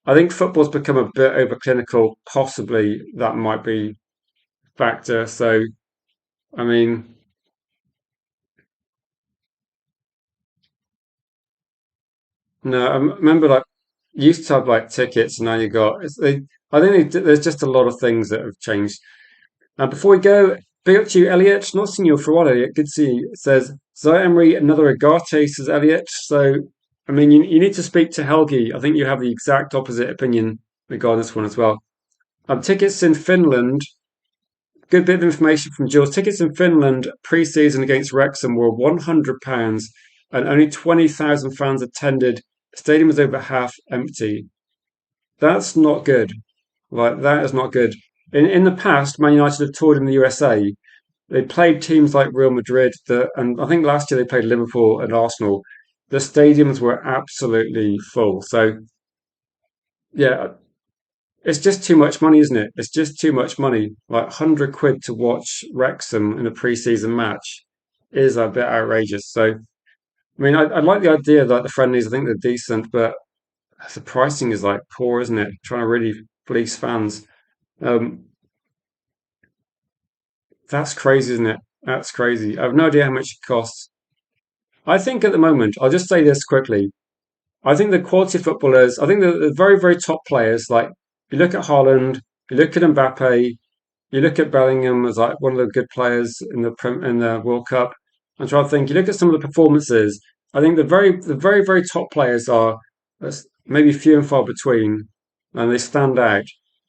I think football's become a bit overclinical. Possibly that might be a factor. So, I mean, no, I remember like you used to have like tickets, and now you got. I think there's just a lot of things that have changed. Before we go, big up to you, Elliot. Not seen you for a while, Elliot. Good to see you. It says, Zaire-Emery, another Agate, says Elliot. So, I mean, you need to speak to Helgi. I think you have the exact opposite opinion regarding this one as well. Tickets in Finland, good bit of information from Jules. Tickets in Finland pre-season against Wrexham were £100 and only 20,000 fans attended. The stadium was over half empty. That's not good. Like, that is not good. In the past, Man United have toured in the USA. They played teams like Real Madrid, and I think last year they played Liverpool and Arsenal. The stadiums were absolutely full. So yeah, it's just too much money, isn't it? It's just too much money. Like £100 to watch Wrexham in a pre-season match is a bit outrageous. So I mean, I like the idea that the friendlies. I think they're decent, but the pricing is like poor, isn't it? Trying to really fleece fans. Um, that's crazy, isn't it? That's crazy. I have no idea how much it costs. I think at the moment, I'll just say this quickly. I think the quality of footballers, I think the very, very top players, like you look at Haaland, you look at Mbappe, you look at Bellingham as like one of the good players in in the World Cup. I'm trying to think. You look at some of the performances. I think the very, very top players are maybe few and far between, and they stand out.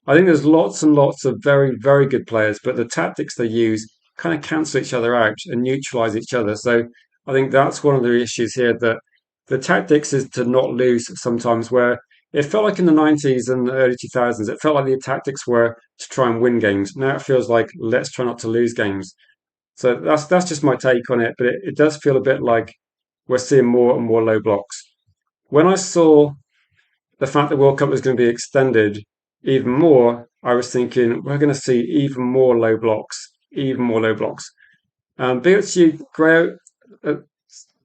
I think there's lots and lots of very, very good players, but the tactics they use kind of cancel each other out and neutralize each other. So I think that's one of the issues here that the tactics is to not lose sometimes. Where it felt like in the 90s and the early 2000s, it felt like the tactics were to try and win games. Now it feels like let's try not to lose games. So that's just my take on it. But it does feel a bit like we're seeing more and more low blocks. When I saw the fact the World Cup was going to be extended even more, I was thinking we're going to see even more low blocks, even more low blocks. Big up to you, Greg. Uh,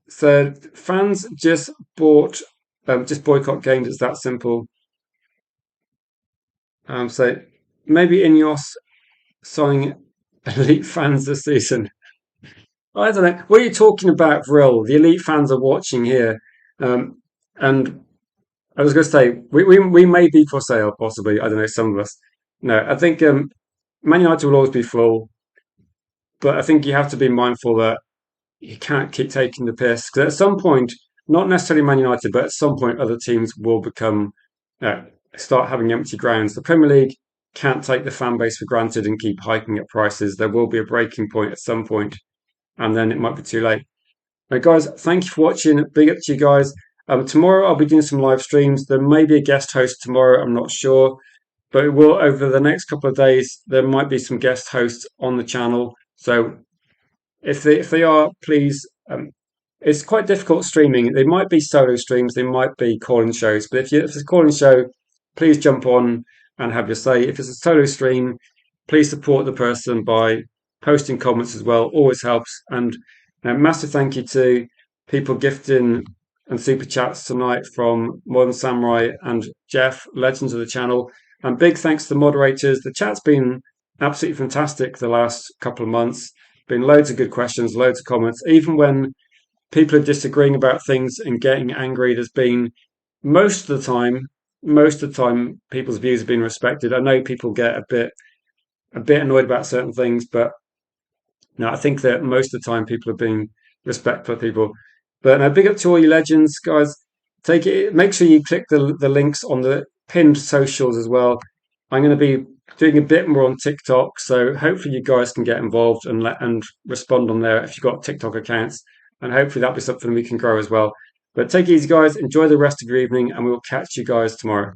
said fans just boycott games. It's that simple. So maybe Ineos signing elite fans this season. I don't know. What are you talking about, Vril? The elite fans are watching here. And I was going to say, we may be for sale, possibly. I don't know, some of us. No, I think Man United will always be full, but I think you have to be mindful that you can't keep taking the piss because at some point, not necessarily Man United, but at some point, other teams will become uh, start having empty grounds. The Premier League can't take the fan base for granted and keep hiking up prices. There will be a breaking point at some point, and then it might be too late. Right, guys, thank you for watching. Big up to you guys. Tomorrow I'll be doing some live streams. There may be a guest host tomorrow. I'm not sure, but it will over the next couple of days. There might be some guest hosts on the channel. So if they are, please. It's quite difficult streaming. They might be solo streams, they might be calling shows. But if it's a calling show, please jump on and have your say. If it's a solo stream, please support the person by posting comments as well. Always helps. And a massive thank you to people gifting and super chats tonight from Modern Samurai and Jeff, legends of the channel. And big thanks to the moderators. The chat's been absolutely fantastic the last couple of months. Been loads of good questions, loads of comments. Even when people are disagreeing about things and getting angry, there's been most of the time, people's views have been respected. I know people get a bit annoyed about certain things, but no, I think that most of the time people are being respectful of people. But no, big up to all you legends, guys. Take it. Make sure you click the links on the pinned socials as well. I'm going to be doing a bit more on TikTok, so hopefully you guys can get involved and respond on there if you've got TikTok accounts, and hopefully that'll be something we can grow as well. But take it easy, guys. Enjoy the rest of your evening, and we will catch you guys tomorrow.